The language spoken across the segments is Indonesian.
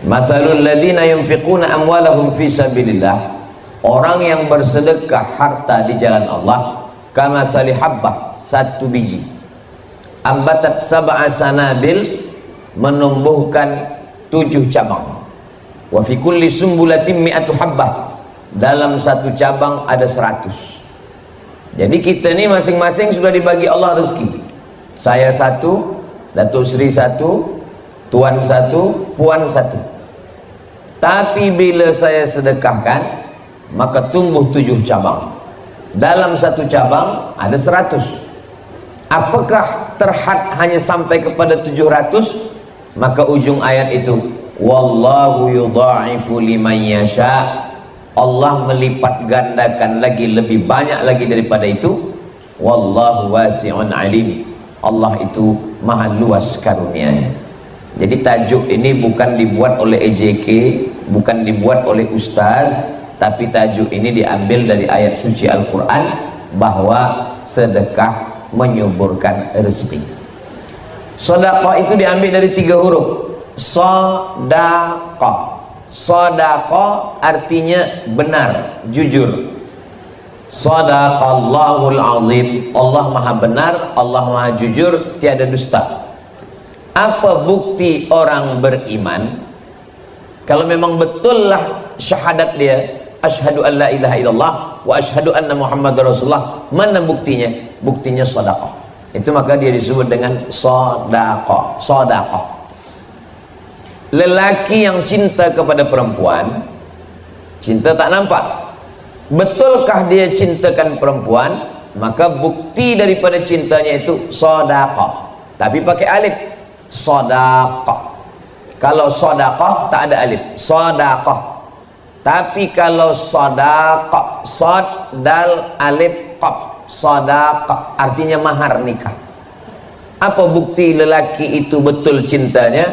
Mathalul ladzina yunfiquna amwalahum fi sabilillah, orang yang bersedekah harta di jalan Allah, kamathali habbah, satu biji, ambatat sab'a sanabil, menumbuhkan 7 cabang, wa fi kulli sumbulatin mi'atu habbah, dalam satu cabang ada 100. Jadi kita ni masing-masing sudah dibagi Allah rezeki. Saya 1, Datuk Seri 1, Tuan 1, Puan 1. Tapi bila saya sedekahkan, maka tumbuh 7 cabang. Dalam satu cabang ada 100. Apakah terhad hanya sampai kepada 700? Maka ujung ayat itu, wallahu yudha'ifu liman yasha', Allah melipat gandakan lagi, lebih banyak lagi daripada itu. Wallahu wasi'un alim, Allah itu maha luas karunia-Nya. Jadi tajuk ini bukan dibuat oleh EJK, bukan dibuat oleh ustaz, tapi tajuk ini diambil dari ayat suci Al-Quran, bahwa sedekah menyuburkan rezeki. Sedekah itu diambil dari 3 huruf. Sedekah. Sedekah artinya benar, jujur. Sadaqallahul azim, Allah maha benar, Allah maha jujur, tiada dusta. Apa bukti orang beriman? Kalau memang betullah syahadat dia, asyhadu an la ilaha illallah wa asyhadu anna muhammadar rasulullah, mana buktinya? Buktinya sedekah. Itu maka dia disebut dengan sedekah. Sedekah. Lelaki yang cinta kepada perempuan, cinta tak nampak. Betulkah dia cintakan perempuan? Maka bukti daripada cintanya itu sedekah, tapi pakai alif. Sedekah. Kalau sedekah tak ada alif, sedekah. Tapi kalau sedekah, sad dal alif qaf, sedekah artinya mahar nikah. Apa bukti lelaki itu betul cintanya?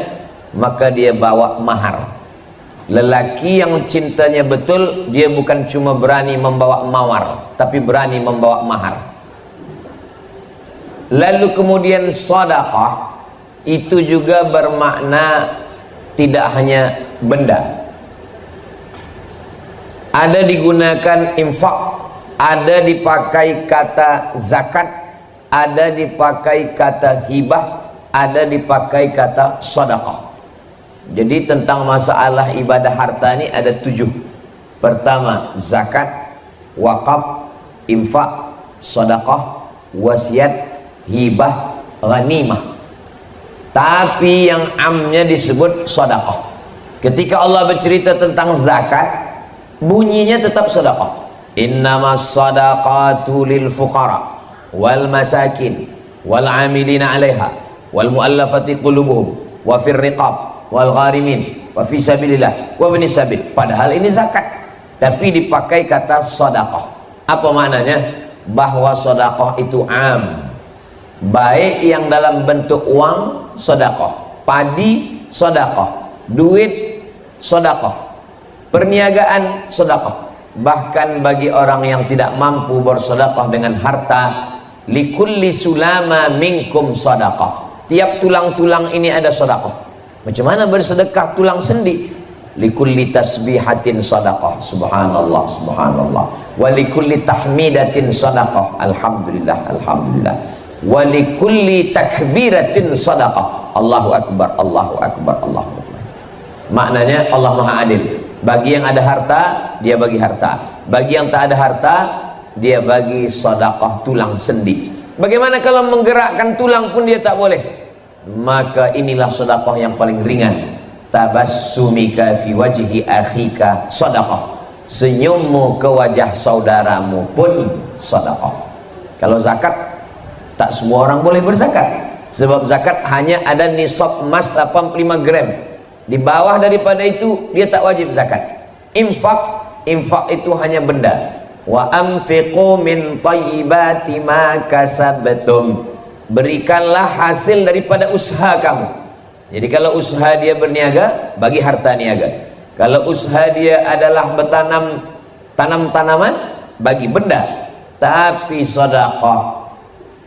Maka dia bawa mahar. Lelaki yang cintanya betul, dia bukan cuma berani membawa mawar, tapi berani membawa mahar. Lalu kemudian sedekah itu juga bermakna tidak hanya benda. Ada digunakan infak, ada dipakai kata zakat, ada dipakai kata hibah, ada dipakai kata sedekah. Jadi tentang masalah ibadah harta ini ada 7. Pertama zakat, wakaf, infak, sedekah, wasiat, hibah, ghanimah. Tapi yang amnya disebut sedekah. Ketika Allah bercerita tentang zakat, bunyinya tetap sedekah. Innamas sadaqatu lil fuqara wal masakin wal amilina 'alaiha wal muallafati qulubuhum wa fir riqab wal gharimin wa fi sabilillah wa ibnis sabil. Padahal ini zakat, tapi dipakai kata sedekah. Apa maknanya? Bahwa sedekah itu am, baik yang dalam bentuk uang sedekah, padi sedekah, duit sedekah, perniagaan sedekah. Bahkan bagi orang yang tidak mampu bersedekah dengan harta, likulli sulama minkum sedekah, tiap tulang-tulang ini ada sedekah. Macam mana bersedekah tulang sendi? Likulli tasbihatin sedekah, subhanallah subhanallah, wa likulli tahmidatin sedekah, alhamdulillah alhamdulillah, wa likulli takbiratin sedekah, Allahu akbar Allahu akbar Allahu akbar. Maknanya Allah maha adil. Bagi yang ada harta, dia bagi harta. Bagi yang tak ada harta, dia bagi sedekah tulang sendi. Bagaimana kalau menggerakkan tulang pun dia tak boleh? Maka inilah sedekah yang paling ringan. Tabassumika fi wajhi akhika sedekah. Senyummu ke wajah saudaramu pun sedekah. Kalau zakat, tak semua orang boleh berzakat. Sebab zakat hanya ada nisab emas 85 gram. Di bawah daripada itu dia tak wajib zakat. Infak itu hanya benda. Wa anfiqu min thayyibati ma kasabtum, berikanlah hasil daripada usaha kamu. Jadi kalau usaha dia berniaga, bagi harta niaga. Kalau usaha dia adalah bertanam tanaman, bagi benda. Tapi sedekah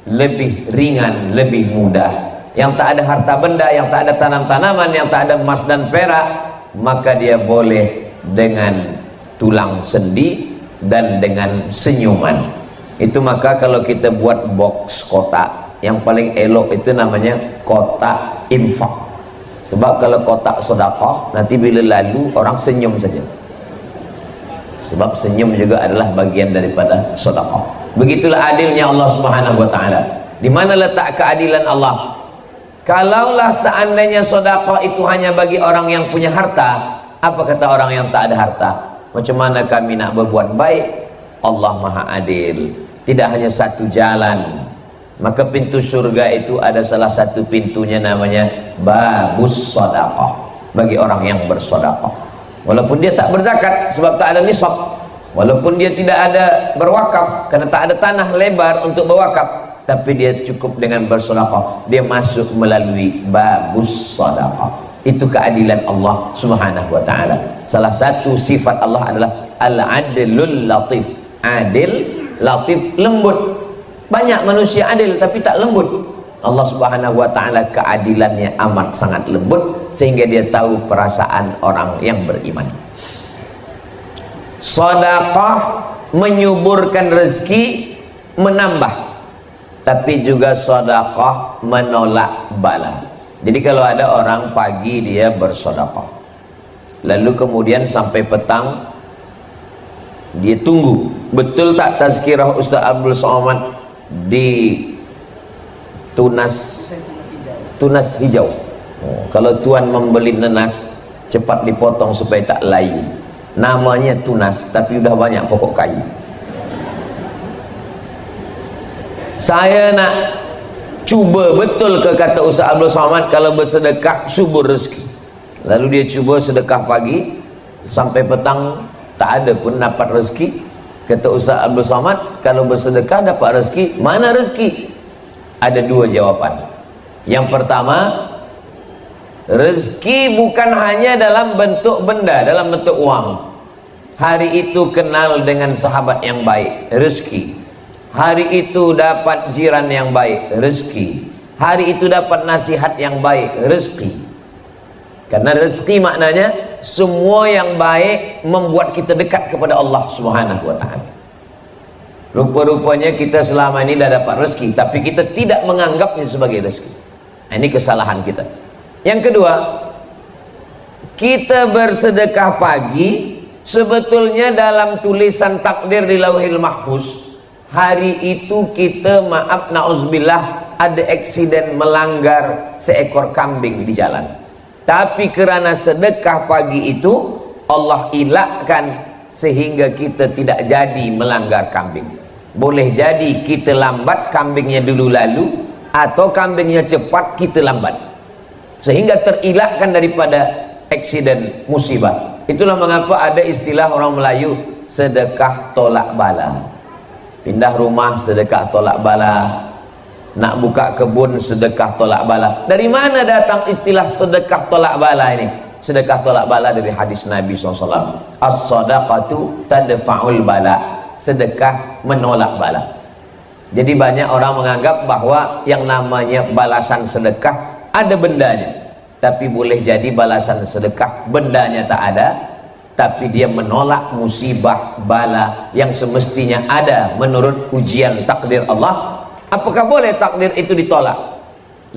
lebih ringan, lebih mudah. Yang tak ada harta benda, yang tak ada tanam-tanaman, yang tak ada emas dan perak, maka dia boleh dengan tulang sendi dan dengan senyuman. Itu maka kalau kita buat box kotak, yang paling elok itu namanya kotak infak. Sebab kalau kotak sedekah, nanti bila lalu orang senyum saja. Sebab senyum juga adalah bagian daripada sedekah. Begitulah adilnya Allah Subhanahu wa taala. Di mana letak keadilan Allah? Kalaulah seandainya sedekah itu hanya bagi orang yang punya harta, apa kata orang yang tak ada harta? Macam mana kami nak berbuat baik? Allah Maha Adil. Tidak hanya satu jalan. Maka pintu surga itu ada salah satu pintunya namanya babus sedekah, bagi orang yang bersedekah. Walaupun dia tak berzakat sebab tak ada nisab, walaupun dia tidak ada berwakaf kerana tak ada tanah lebar untuk berwakaf, tapi dia cukup dengan bersedekah, dia masuk melalui babus sedekah. Itu keadilan Allah Subhanahu wa taala. Salah satu sifat Allah adalah al-adlul latif. Adil, latif, lembut. Banyak manusia adil tapi tak lembut. Allah Subhanahu wa taala keadilannya amat sangat lembut sehingga dia tahu perasaan orang yang beriman. Sedekah menyuburkan rezeki, menambah. Tapi juga sedekah menolak bala. Jadi kalau ada orang pagi dia bersedekah, lalu kemudian sampai petang dia tunggu, betul tak tazkirah Ustaz Abdul Somad di tunas hijau. Kalau tuan membeli nanas, cepat dipotong supaya tak layu. Namanya tunas tapi udah banyak pokok kayu. Saya nak cuba betul ke kata Ustaz Abdul Somad, kalau bersedekah subur rezeki. Lalu dia cuba sedekah pagi sampai petang tak ada pun dapat rezeki. Kata Ustaz Abdul Somad, kalau bersedekah dapat rezeki, mana rezeki? Ada dua jawapan. Yang pertama, rezeki bukan hanya dalam bentuk benda, dalam bentuk uang. Hari itu kenal dengan sahabat yang baik, rezeki. Hari itu dapat jiran yang baik, rezeki. Hari itu dapat nasihat yang baik, rezeki. Karena rezeki maknanya semua yang baik membuat kita dekat kepada Allah Subhanahu wa taala. Rupa-rupanya kita selama ini dah dapat rezeki, tapi kita tidak menganggapnya sebagai rezeki. Ini kesalahan kita. Yang kedua, kita bersedekah pagi sebetulnya dalam tulisan takdir di Lauhil Mahfuz. Hari itu kita, maaf na'udzubillah, ada eksiden melanggar seekor kambing di jalan. Tapi kerana sedekah pagi itu Allah elakkan sehingga kita tidak jadi melanggar kambing. Boleh jadi kita lambat, kambingnya dulu lalu, atau kambingnya cepat, kita lambat, sehingga terilakkan daripada eksiden musibah. Itulah mengapa ada istilah orang Melayu sedekah tolak bala. Pindah rumah sedekah tolak bala, nak buka kebun sedekah tolak bala. Dari mana datang istilah sedekah tolak bala ini? Sedekah tolak bala dari hadis Nabi SAW. As-sadaqatu tadfa'ul bala. Sedekah menolak bala. Jadi banyak orang menganggap bahwa yang namanya balasan sedekah ada bendanya. Tapi boleh jadi balasan sedekah bendanya tak ada, tapi dia menolak musibah bala yang semestinya ada menurut ujian takdir Allah. Apakah boleh takdir itu ditolak?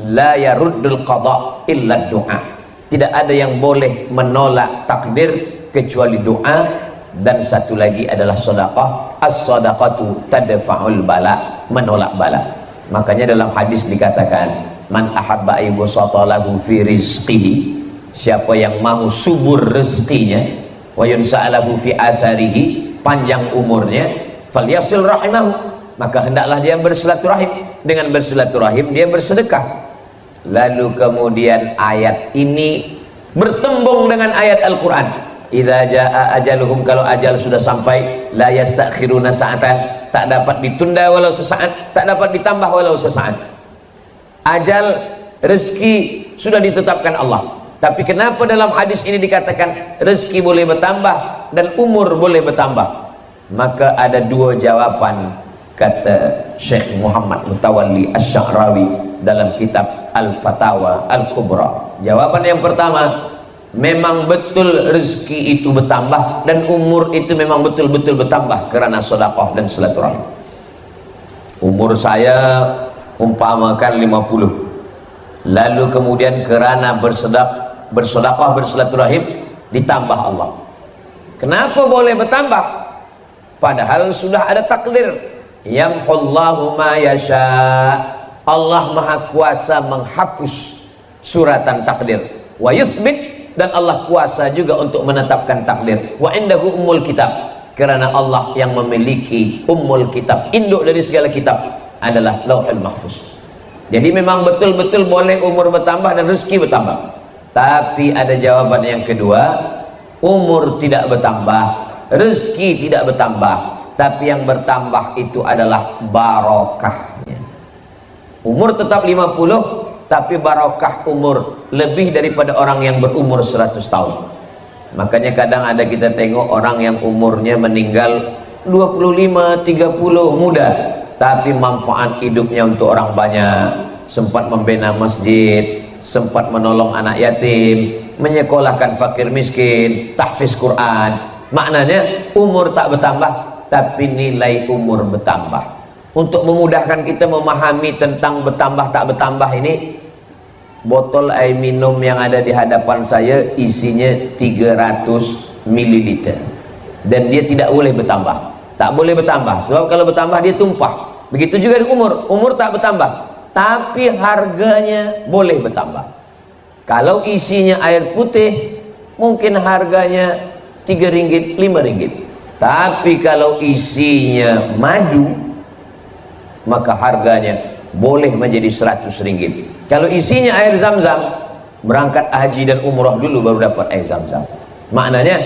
La yaruddul qada illa du'a. Tidak ada yang boleh menolak takdir kecuali doa. Dan satu lagi adalah sedekah. As-sadaqatu tadfa'ul bala, menolak bala. Makanya dalam hadis dikatakan, man ahabba ayyubsata lahu fi rizqihi, siapa yang mahu subur rezekinya, wa yunsa'alahu fi atharihi, panjang umurnya, falyasil rahimahu, maka hendaklah dia bersilaturahim. Dengan bersilaturahim dia bersedekah. Lalu kemudian ayat ini bertembung dengan ayat Al-Quran. Idza jaa ajaluhum, kalau ajal sudah sampai, la yastakhiruna sa'atan, tak dapat ditunda walau sesaat, tak dapat ditambah walau sesaat. Ajal rezeki sudah ditetapkan Allah. Tapi kenapa dalam hadis ini dikatakan rezeki boleh bertambah dan umur boleh bertambah? Maka ada dua jawaban, kata Syekh Muhammad Mutawalli Asy-Sya'rawi dalam kitab Al-Fatawa Al-Kubra. Jawaban yang pertama, memang betul rezeki itu bertambah dan umur itu memang betul-betul bertambah karena sedekah dan silaturahim. Umur saya umpamakan 50, lalu kemudian karena bersedekah bersilaturahim ditambah Allah. Kenapa boleh bertambah? Padahal sudah ada takdir. Yamhullahu ma yasha. Allah Maha Kuasa menghapus suratan takdir. Wa yuthbit, dan Allah kuasa juga untuk menetapkan takdir. Wa indahu ummul kitab, karena Allah yang memiliki ummul kitab, induk dari segala kitab adalah Lauhul Mahfuz. Jadi memang betul-betul boleh umur bertambah dan rezeki bertambah. Tapi ada jawaban yang kedua, umur tidak bertambah, rezeki tidak bertambah, tapi yang bertambah itu adalah barokahnya. Umur tetap 50, tapi barokah umur lebih daripada orang yang berumur 100 tahun. Makanya kadang ada kita tengok orang yang umurnya meninggal 25, 30 muda, tapi manfaat hidupnya untuk orang banyak, sempat membina masjid, sempat menolong anak yatim, menyekolahkan fakir miskin, tahfiz Quran. Maknanya umur tak bertambah, tapi nilai umur bertambah. Untuk memudahkan kita memahami tentang bertambah tak bertambah ini, botol air minum yang ada di hadapan saya isinya 300 ml dan dia tidak boleh bertambah. Tak boleh bertambah, sebab kalau bertambah dia tumpah. Begitu juga dengan umur tak bertambah, tapi harganya boleh bertambah. Kalau isinya air putih mungkin harganya 3 ringgit, 5 ringgit. Tapi kalau isinya madu, maka harganya boleh menjadi 100 ringgit. Kalau isinya air zam-zam, berangkat haji dan umrah dulu baru dapat air zam-zam. Maknanya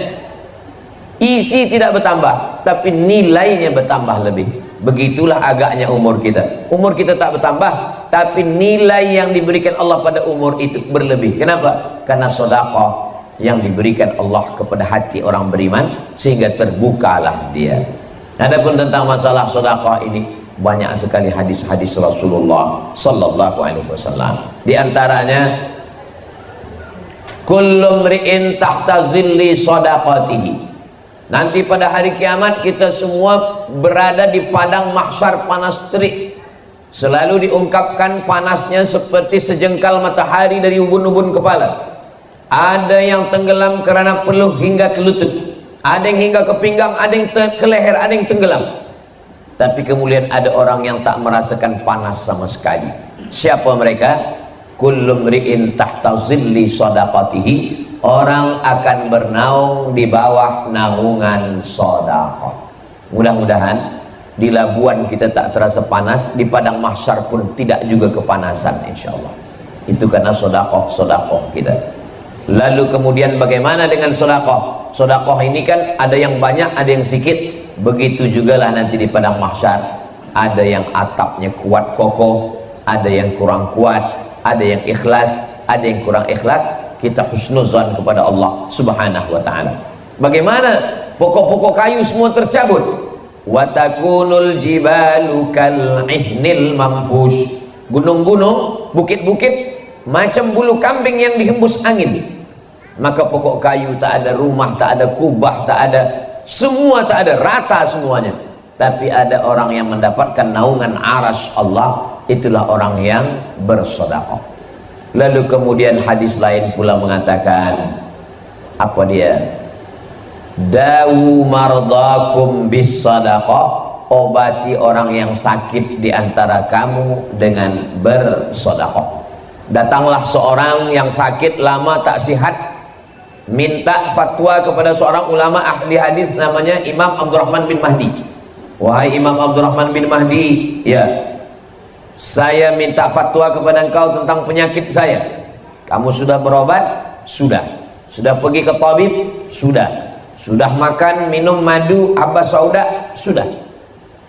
isi tidak bertambah, tapi nilainya bertambah lebih. Begitulah agaknya umur kita. Umur kita tak bertambah, tapi nilai yang diberikan Allah pada umur itu berlebih. Kenapa? Karena sedekah yang diberikan Allah kepada hati orang beriman, sehingga terbukalah dia. Adapun tentang masalah sedekah ini, banyak sekali hadis-hadis Rasulullah sallallahu alaihi wasallam. Di antaranya, kullu mri'in tahta zilli shadaqatihi. Nanti pada hari kiamat kita semua berada di padang mahsyar panas terik. Selalu diungkapkan panasnya seperti sejengkal matahari dari ubun-ubun kepala. Ada yang tenggelam karena peluh hingga ke lutut, ada yang hingga ke pinggang, ada yang ke leher, ada yang tenggelam. Tapi kemudian ada orang yang tak merasakan panas sama sekali. Siapa mereka? Kullu mri'in tahta zilli shadaqatihi. Orang akan bernaung di bawah naungan sedekah. Mudah-mudahan di Labuan kita tak terasa panas, di padang mahsyar pun tidak juga kepanasan, insyaallah. Itu karena sedekah kita. Lalu kemudian bagaimana dengan sedekah? Sedekah ini kan ada yang banyak, ada yang sedikit. Begitu jugalah nanti di padang mahsyar, ada yang atapnya kuat kokoh, ada yang kurang kuat, ada yang ikhlas, ada yang kurang ikhlas. Kita husnuzan kepada Allah subhanahu wa ta'ala. Bagaimana? Pokok-pokok kayu semua tercabut. Wa takunul jibalu kal ihnil manfush. Gunung-gunung, bukit-bukit macam bulu kambing yang dihembus angin. Maka pokok kayu tak ada, rumah tak ada, kubah tak ada, semua tak ada, rata semuanya. Tapi ada orang yang mendapatkan naungan arasy Allah, itulah orang yang bersedekah. Lalu kemudian hadis lain pula mengatakan, apa dia? Dawu mardakum bis sadaqah. Obati orang yang sakit di antara kamu dengan bersedekah. Datanglah seorang yang sakit lama tak sihat, minta fatwa kepada seorang ulama ahli hadis namanya Imam Abdurrahman bin Mahdi. Wahai Imam Abdurrahman bin Mahdi, ya, saya minta fatwa kepada engkau tentang penyakit saya. Kamu sudah berobat? Sudah. Sudah pergi ke tabib? Sudah. Sudah makan minum madu habba sauda? Sudah.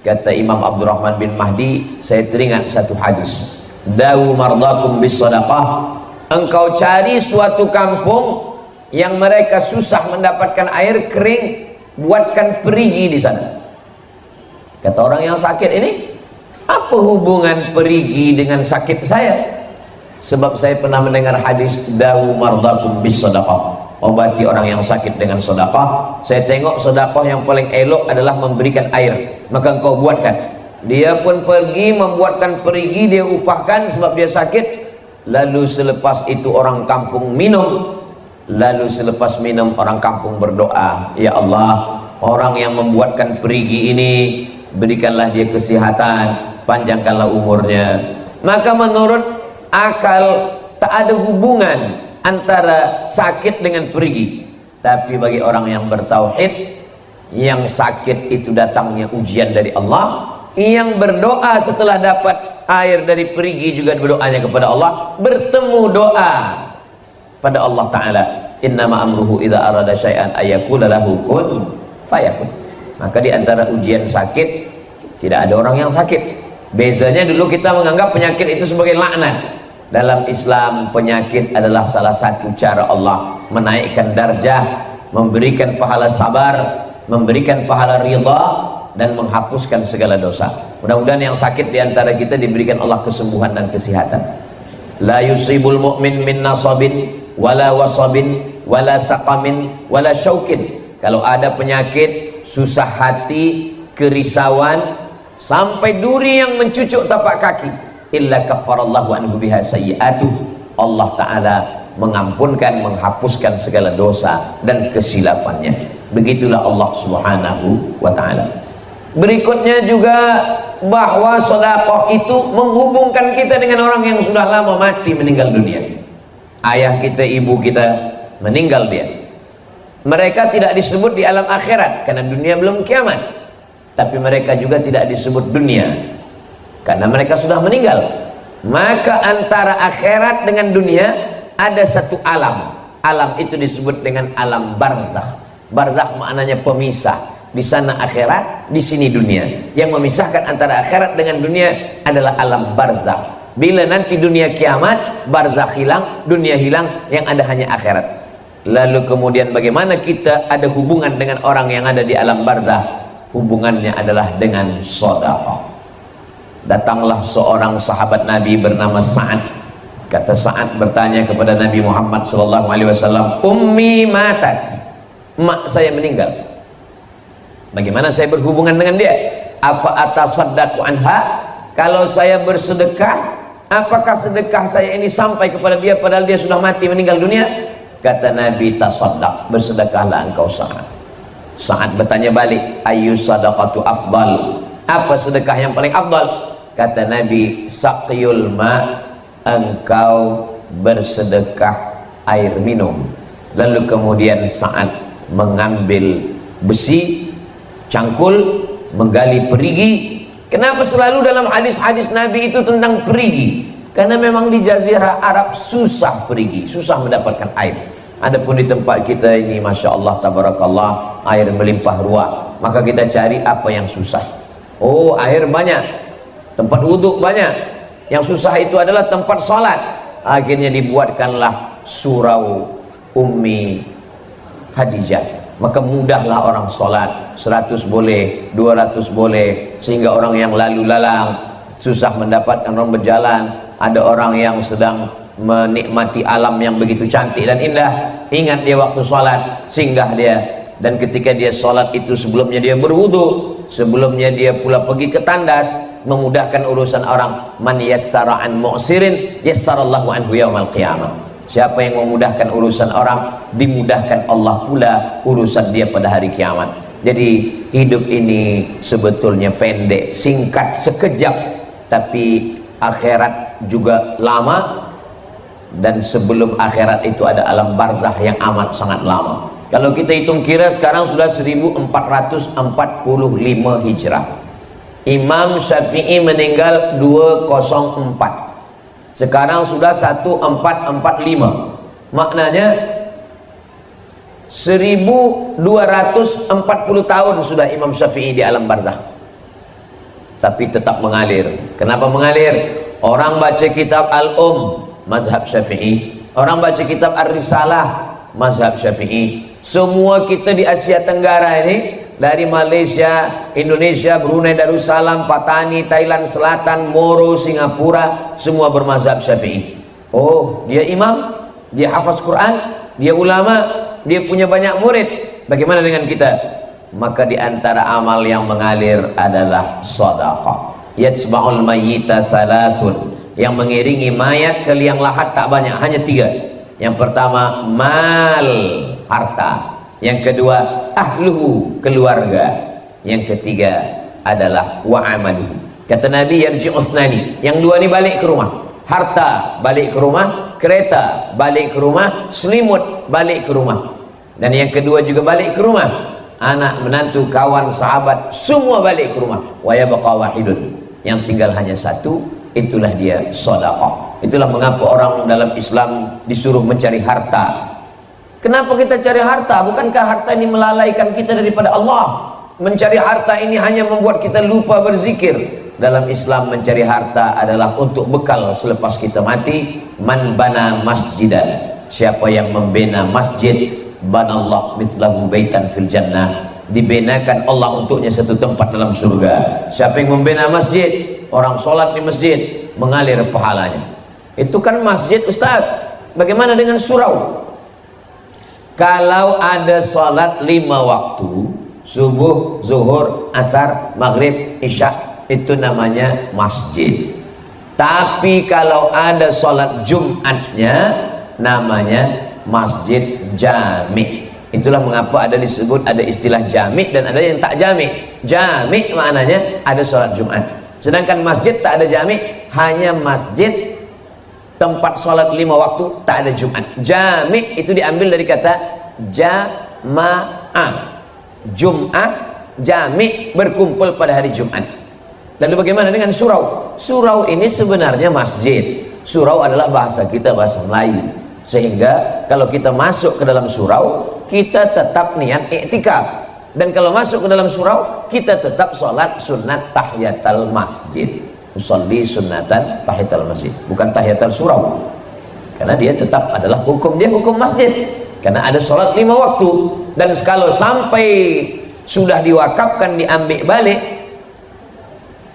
Kata Imam Abdurrahman bin Mahdi, saya teringat satu hadis. Dawu mardakum bis sadaqah. Engkau cari suatu kampung yang mereka susah mendapatkan air kering, buatkan perigi di sana. Kata orang yang sakit ini, apa hubungan perigi dengan sakit saya? Sebab saya pernah mendengar hadis dawu mardakum bis sadaqah. obati orang yang sakit dengan sedekah. Saya tengok sedekah yang paling elok adalah memberikan air, maka engkau buatkan. Dia pun pergi membuatkan perigi, dia upahkan sebab dia sakit. Lalu selepas itu orang kampung minum. Lalu selepas minum orang kampung berdoa, ya Allah, orang yang membuatkan perigi ini berikanlah dia kesehatan, panjangkanlah umurnya. Maka menurut akal tak ada hubungan antara sakit dengan perigi. Tapi bagi orang yang bertauhid, yang sakit itu datangnya ujian dari Allah, yang berdoa setelah dapat air dari perigi juga berdoanya kepada Allah, bertemu doa pada Allah Ta'ala. Innama amruhu idza arada syai'an ayyaqula lahu kun fayakun. Maka di antara ujian sakit, tidak ada orang yang sakit. Bezanya dulu kita menganggap penyakit itu sebagai laknat. Dalam Islam, penyakit adalah salah satu cara Allah menaikkan darjah, memberikan pahala sabar, memberikan pahala ridha, dan menghapuskan segala dosa. Mudah-mudahan yang sakit di antara kita diberikan Allah kesembuhan dan kesehatan. La yusibul mu'min min nasabin wala wasabin wala saqamin wala syaukin. Kalau ada penyakit, susah hati, kerisauan, sampai duri yang mencucuk tapak kaki, illa kaffarallahu anhu biha sayyi'atuh. Allah Ta'ala mengampunkan, menghapuskan segala dosa dan kesilapannya. Begitulah Allah Subhanahu wa Ta'ala. Berikutnya juga bahwa sedekah itu menghubungkan kita dengan orang yang sudah lama mati, meninggal dunia. Ayah kita, ibu kita meninggal dia. Mereka tidak disebut di alam akhirat karena dunia belum kiamat. Tapi mereka juga tidak disebut dunia karena mereka sudah meninggal. Maka antara akhirat dengan dunia ada satu alam. Alam itu disebut dengan alam barzakh. Barzakh maknanya pemisah. Di sana akhirat, di sini dunia. Yang memisahkan antara akhirat dengan dunia adalah alam barzakh. Bila nanti dunia kiamat, barzakh hilang, dunia hilang, yang ada hanya akhirat. Lalu kemudian bagaimana kita ada hubungan dengan orang yang ada di alam barzakh? Hubungannya adalah dengan sedekah. Datanglah seorang sahabat Nabi bernama Sa'ad. Kata Sa'ad bertanya kepada Nabi Muhammad SAW, ummi matat, mak saya meninggal. Bagaimana saya berhubungan dengan dia? Afa atasaddaqu anha? Kalau saya bersedekah, apakah sedekah saya ini sampai kepada dia padahal dia sudah mati, meninggal dunia? Kata Nabi, tasaddaq, bersedekahlah engkau Sa'ad. Sa'ad bertanya balik, ayyus sadaqatu afdal? Apa sedekah yang paling afdal? Kata Nabi, saqiyul ma, engkau bersedekah air minum. Lalu kemudian Sa'ad mengambil besi, cangkul, menggali perigi. Kenapa selalu dalam hadis-hadis Nabi itu tentang perigi? Karena memang di Jazirah Arab susah perigi, susah mendapatkan air. Adapun di tempat kita ini, Masya Allah, Tabarakallah, air melimpah ruah. Maka kita cari apa yang susah. Oh, air banyak, tempat wudhu banyak. Yang susah itu adalah tempat salat. Akhirnya dibuatkanlah surau Ummi Hadijah. Maka mudahlah orang sholat, 100 boleh, 200 boleh, sehingga orang yang lalu lalang susah mendapatkan, orang berjalan, ada orang yang sedang menikmati alam yang begitu cantik dan indah, ingat dia waktu sholat, singgah dia. Dan ketika dia sholat itu sebelumnya dia berwudu, sebelumnya dia pula pergi ke tandas, memudahkan urusan orang. Man yassara an mu'sirin yassarallahu anhu yaumal qiyamah. Siapa yang memudahkan urusan orang, dimudahkan Allah pula urusan dia pada hari kiamat. Jadi hidup ini sebetulnya pendek, singkat, sekejap, tapi akhirat juga lama. Dan sebelum akhirat itu ada alam barzakh yang amat sangat lama. Kalau kita hitung kira sekarang sudah 1445 Hijrah. Imam Syafi'i meninggal 204. Sekarang sudah 1445. Maknanya 1240 tahun sudah Imam Syafi'i di alam barzakh. Tapi tetap mengalir. Kenapa mengalir? Orang baca kitab mazhab Syafi'i. Orang baca kitab Ar-Risalah, mazhab Syafi'i. Semua kita di Asia Tenggara ini, dari Malaysia, Indonesia, Brunei Darussalam, Patani, Thailand Selatan, Moro, Singapura, semua bermazhab Syafi'i. Oh, dia imam, dia hafaz Quran, dia ulama, dia punya banyak murid. Bagaimana dengan kita? Maka di antara amal yang mengalir adalah sedekah. Yatsba'ul mayyita salasun, yang mengiringi mayat ke liang lahat tak banyak, hanya 3. Yang pertama mal, harta. Yang kedua ahluhu, keluarga. Yang ketiga adalah wa amalihi. Kata Nabi yarji'usnani, yang 2 ni balik ke rumah. Harta balik ke rumah, kereta balik ke rumah, selimut balik ke rumah. Dan yang kedua juga balik ke rumah. Anak, menantu, kawan, sahabat, semua balik ke rumah. Wa yabqa wahidun, yang tinggal hanya 1, itulah dia sedekah. Itulah mengapa orang dalam Islam disuruh mencari harta. Kenapa kita cari harta? Bukankah harta ini melalaikan kita daripada Allah? Mencari harta ini hanya membuat kita lupa berzikir. Dalam Islam mencari harta adalah untuk bekal selepas kita mati. Man bana masjidan, siapa yang membina masjid, banallah mithlahu baitan fil jannah, dibinakan Allah untuknya satu tempat dalam surga. Siapa yang membina masjid, orang sholat di masjid, mengalir pahalanya. Itu kan masjid, Ustaz. Bagaimana dengan surau? Kalau ada sholat 5 waktu, subuh, zuhur, asar, maghrib, isya, itu namanya masjid. Tapi kalau ada sholat Jumatnya, namanya masjid jami'. Itulah mengapa ada disebut, ada istilah jami' dan ada yang tak jami'. Jami' maknanya ada sholat Jumat. Sedangkan masjid tak ada jami', hanya masjid tempat sholat 5 waktu, tak ada Jumat. Jami' itu diambil dari kata jama'ah. Jum'ah, jami', berkumpul pada hari Jumat. Lalu bagaimana dengan surau? Surau ini sebenarnya masjid. Surau adalah bahasa kita, bahasa Melayu. Sehingga kalau kita masuk ke dalam surau, kita tetap niat iktikaf. Dan kalau masuk ke dalam surau, kita tetap sholat sunat tahiyatul masjid. Usolli sunnatan tahiyatul masjid, bukan tahiyatul surau. Karena dia tetap adalah hukum dia, hukum masjid. Karena ada sholat 5 waktu. Dan kalau sampai sudah diwakafkan, diambil balik,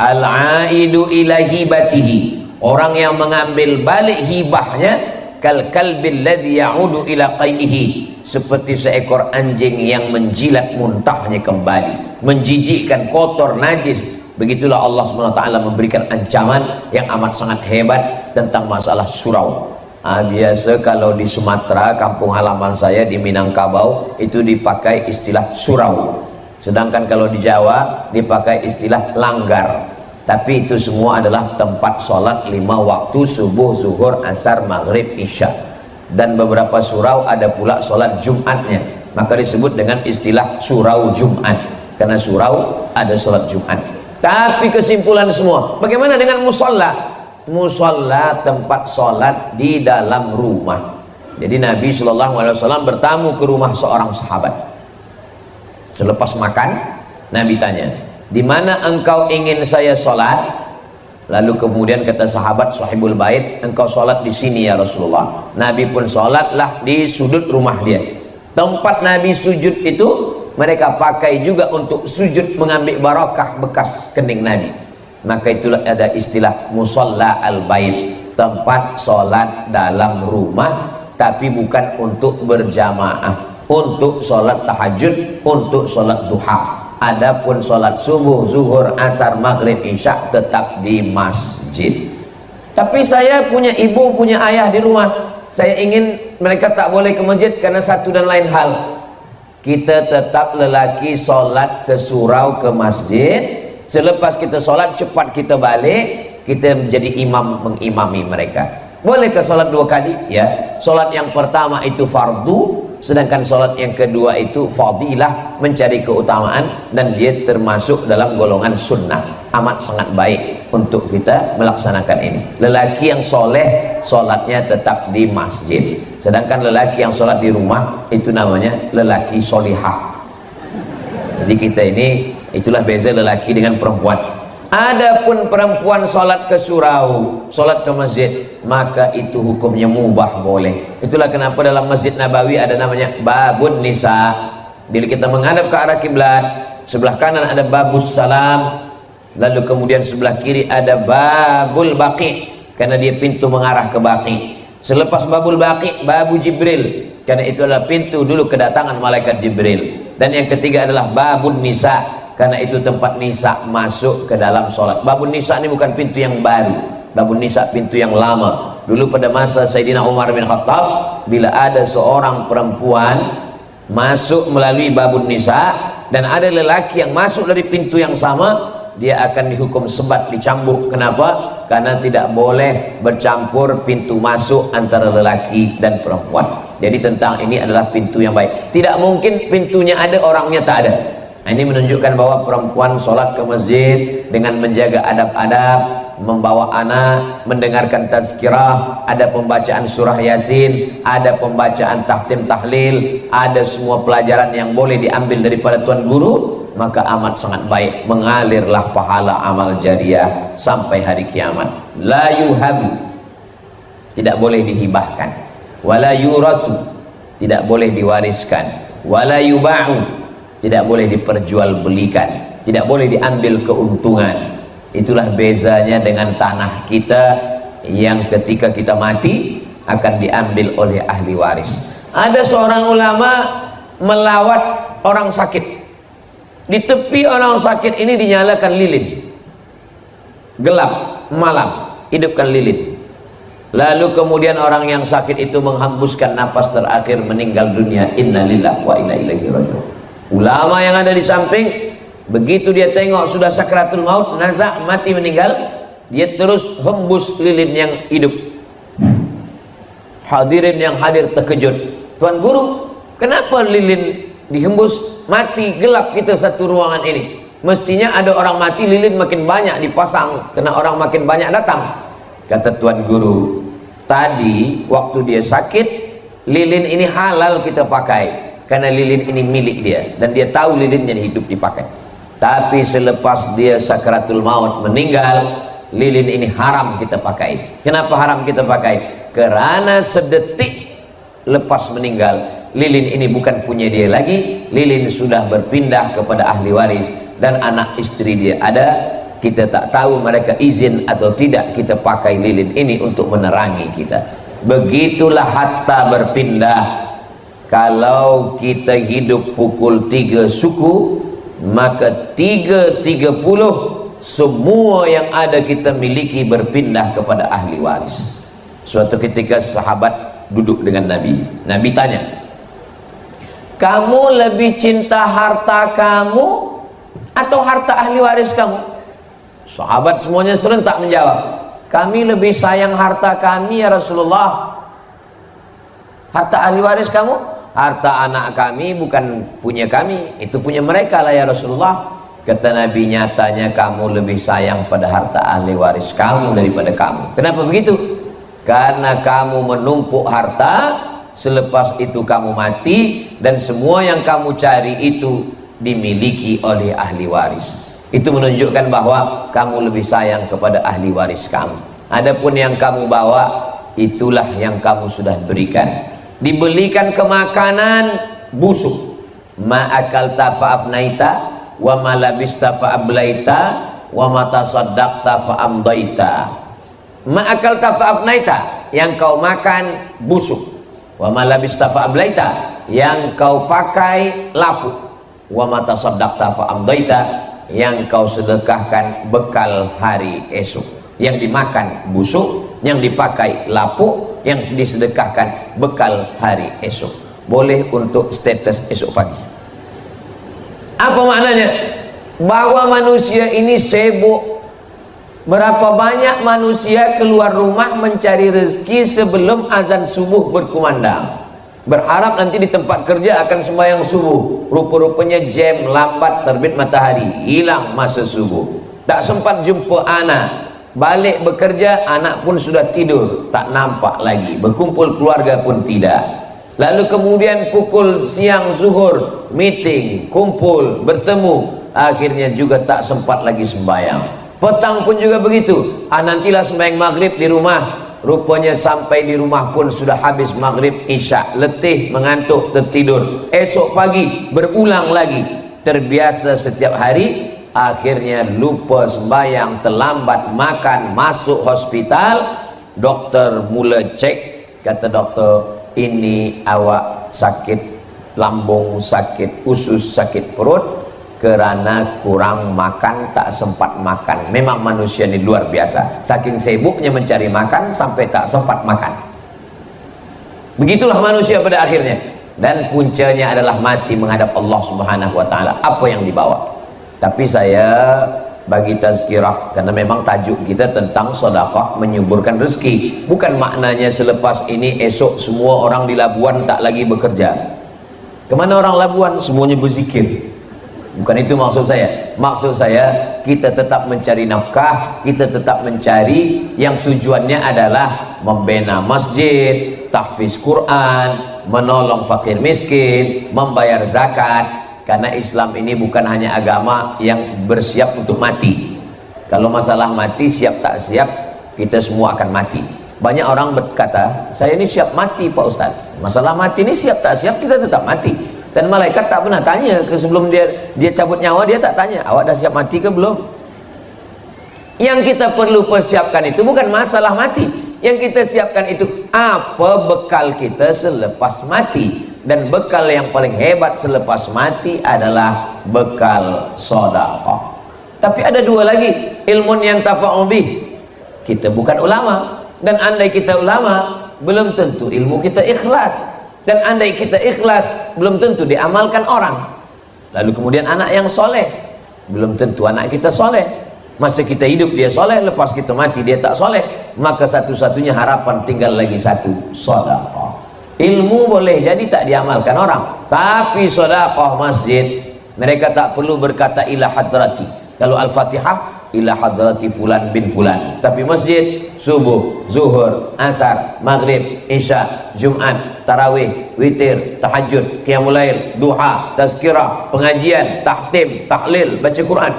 al-aidu ila hibatihi, orang yang mengambil balik hibahnya, kal kalbil ladzi ya'udu ila qaihi, seperti seekor anjing yang menjilat muntahnya kembali, menjijikkan, kotor, najis. Begitulah Allah SWT memberikan ancaman yang amat sangat hebat tentang masalah surau. Biasa kalau di Sumatera, kampung halaman saya di Minangkabau, itu dipakai istilah surau. Sedangkan kalau di Jawa dipakai istilah langgar. Tapi itu semua adalah tempat sholat 5 waktu, subuh, zuhur, asar, maghrib, isya. Dan beberapa surau ada pula sholat Jumatnya, maka disebut dengan istilah surau Jumat, karena surau ada sholat Jumat. Tapi kesimpulan semua, bagaimana dengan musola? Musola tempat sholat di dalam rumah. Jadi Nabi SAW bertamu ke rumah seorang sahabat. Selepas makan, Nabi tanya, di mana engkau ingin saya sholat? Lalu kemudian kata sahabat sahibul bait, engkau sholat di sini ya Rasulullah. Nabi pun sholatlah di sudut rumah dia. Tempat Nabi sujud itu mereka pakai juga untuk sujud, mengambil barakah bekas kening Nabi. Maka itulah ada istilah musalla al-bait, tempat sholat dalam rumah, tapi bukan untuk berjamaah, untuk sholat tahajud, untuk sholat duha. Adapun sholat subuh, zuhur, asar, maghrib, isya tetap di masjid. Tapi saya punya ibu, punya ayah di rumah, saya ingin mereka tak boleh ke masjid karena satu dan lain hal. Kita tetap lelaki sholat ke surau, ke masjid. Selepas kita sholat cepat kita balik, kita menjadi imam, mengimami mereka. Bolehkah sholat 2 kali? Ya. Sholat yang pertama itu fardu, sedangkan sholat yang kedua itu fadilah, mencari keutamaan, dan dia termasuk dalam golongan sunnah. Amat sangat baik untuk kita melaksanakan ini. Lelaki yang soleh sholatnya tetap di masjid, sedangkan lelaki yang sholat di rumah itu namanya lelaki solihah. Jadi kita ini, itulah beza lelaki dengan perempuan. Adapun perempuan sholat ke surau, sholat ke masjid, maka itu hukumnya mubah, boleh. Itulah kenapa dalam Masjid Nabawi ada namanya babun nisa. Bila kita menghadap ke arah kiblat, sebelah kanan ada babus salam, lalu kemudian sebelah kiri ada babul baqi, karena dia pintu mengarah ke baqi. Selepas babul baqi, babu Jibril, karena itu adalah pintu dulu kedatangan malaikat Jibril. Dan yang ketiga adalah babun nisa, karena itu tempat nisa masuk ke dalam sholat. Babun nisa ini bukan pintu yang baru, babun nisa pintu yang lama. Dulu pada masa Sayyidina Umar bin Khattab, bila ada seorang perempuan masuk melalui babun nisa dan ada lelaki yang masuk dari pintu yang sama, dia akan dihukum sebat, dicambuk. Kenapa? Karena tidak boleh bercampur pintu masuk antara lelaki dan perempuan. Jadi tentang ini adalah pintu yang baik. Tidak mungkin pintunya ada, orangnya tak ada. Nah, ini menunjukkan bahwa perempuan sholat ke masjid dengan menjaga adab-adab, membawa anak, mendengarkan tazkirah, ada pembacaan surah Yasin, ada pembacaan tahtim tahlil, ada semua pelajaran yang boleh diambil daripada tuan guru, maka amat sangat baik, mengalirlah pahala amal jariah sampai hari kiamat. La yuhabu, tidak boleh dihibahkan, wala yurasu, tidak boleh diwariskan, wala yuba'u, tidak boleh diperjualbelikan, tidak boleh diambil keuntungan. Itulah bezanya dengan tanah kita yang ketika kita mati akan diambil oleh ahli waris. Ada seorang ulama melawat orang sakit. Di tepi orang sakit ini dinyalakan lilin, gelap malam, hidupkan lilin. Lalu kemudian orang yang sakit itu menghembuskan napas terakhir, meninggal dunia. Innalillahi wa inna ilaihi raji'un. Ulama yang ada di samping, begitu dia tengok sudah sakratul maut, nazak, mati, meninggal, dia terus hembus lilin yang hidup. Hadirin yang hadir terkejut. Tuan guru, kenapa lilin dihembus? Mati, gelap kita satu ruangan ini. Mestinya ada orang mati, lilin makin banyak dipasang, karena orang makin banyak datang. Kata tuan guru, tadi waktu dia sakit, lilin ini halal kita pakai, karena lilin ini milik dia, dan dia tahu lilinnya hidup dipakai. Tapi selepas dia sakratul maut, meninggal, lilin ini haram kita pakai. Kenapa haram kita pakai? Karena sedetik lepas meninggal, lilin ini bukan punya dia lagi, lilin sudah berpindah kepada ahli waris, dan anak istri dia ada. Kita tak tahu mereka izin atau tidak kita pakai lilin ini untuk menerangi kita. Begitulah harta berpindah. Kalau kita hidup pukul 3 suku, maka 3.30 semua yang ada kita miliki berpindah kepada ahli waris. Suatu ketika sahabat duduk dengan Nabi. Nabi tanya, kamu lebih cinta harta kamu atau harta ahli waris kamu? Sahabat semuanya serentak menjawab, kami lebih sayang harta kami ya Rasulullah. Harta ahli waris kamu? Harta anak kami bukan punya kami, itu punya mereka lah ya Rasulullah. Kata Nabi, nyatanya kamu lebih sayang pada harta ahli waris kamu daripada kamu. Kenapa begitu? Karena kamu menumpuk harta, selepas itu kamu mati, dan semua yang kamu cari itu dimiliki oleh ahli waris. Itu menunjukkan bahwa kamu lebih sayang kepada ahli waris kamu. Adapun yang kamu bawa, itulah yang kamu sudah berikan. Dibelikan ke makanan busuk. Ma akalta fa'afnaita, wa ma labista fa'ablaita, wa ma tasaddaqta fa'amdaita. Ma akalta fa'afnaita, yang kau makan busuk. Wa ma labista fa'ablaita, yang kau pakai lapuk. Wa ma tasaddaqta fa'amdaita, yang kau sedekahkan bekal hari esok. Yang dimakan busuk, yang dipakai lapuk, yang disedekahkan bekal hari esok. Boleh untuk status esok pagi. Apa maknanya? Bahwa manusia ini sibuk. Berapa banyak manusia keluar rumah mencari rezeki sebelum azan subuh berkumandang, berharap nanti di tempat kerja akan sembahyang subuh. Rupa-rupanya jam lambat, terbit matahari, hilang masa subuh, tak sempat jumpa anak. Balik bekerja, anak pun sudah tidur, tak nampak lagi. Berkumpul keluarga pun tidak. Lalu kemudian pukul siang zuhur, meeting, kumpul, bertemu, akhirnya juga tak sempat lagi sembahyang. Petang pun juga begitu. Nantilah sembahyang maghrib di rumah. Rupanya sampai di rumah pun sudah habis maghrib isya, letih, mengantuk, tertidur. Esok pagi berulang lagi. Terbiasa setiap hari, akhirnya lupa sembahyang, terlambat makan, masuk hospital. Dokter mula cek, kata dokter, ini awak sakit lambung, sakit usus, sakit perut karena kurang makan, tak sempat makan. Memang manusia ini luar biasa, saking sibuknya mencari makan sampai tak sempat makan. Begitulah manusia pada akhirnya, dan puncanya adalah mati menghadap Allah Subhanahu wa taala. Apa yang dibawa? Tapi saya bagi tazkirah, karena memang tajuk kita tentang sedekah menyuburkan rezeki. Bukan maknanya selepas ini esok semua orang di Labuan tak lagi bekerja. Kemana orang Labuan? Semuanya berzikir. Bukan itu maksud saya. Maksud saya kita tetap mencari nafkah, kita tetap mencari yang tujuannya adalah membina masjid, tahfiz Quran, menolong fakir miskin, membayar zakat. Karena Islam ini bukan hanya agama yang bersiap untuk mati. Kalau masalah mati, siap tak siap, kita semua akan mati. Banyak orang berkata, saya ini siap mati Pak Ustaz. Masalah mati ini siap tak siap, kita tetap mati. Dan malaikat tak pernah tanya ke sebelum dia cabut nyawa, dia tak tanya, awak dah siap mati ke belum? Yang kita perlu persiapkan itu bukan masalah mati. Yang kita siapkan itu apa bekal kita selepas mati. Dan bekal yang paling hebat selepas mati adalah bekal sedekah. Tapi ada dua lagi, ilmun yang tafa'u bih. Kita bukan ulama, dan andai kita ulama belum tentu ilmu kita ikhlas, dan andai kita ikhlas belum tentu diamalkan orang. Lalu kemudian anak yang soleh, belum tentu anak kita soleh. Masa kita hidup dia soleh, lepas kita mati dia tak soleh, maka satu-satunya harapan tinggal lagi satu, sedekah. Ilmu boleh jadi tak diamalkan orang, tapi sedekah masjid, mereka tak perlu berkata ila hadrati. Kalau Al-Fatihah ila hadrati fulan bin fulan, tapi masjid subuh, zuhur, asar, maghrib, isya, Jumat, tarawih, witir, tahajud, qiyamul lail, duha, tazkirah, pengajian, tahtim, tahlil, baca Quran,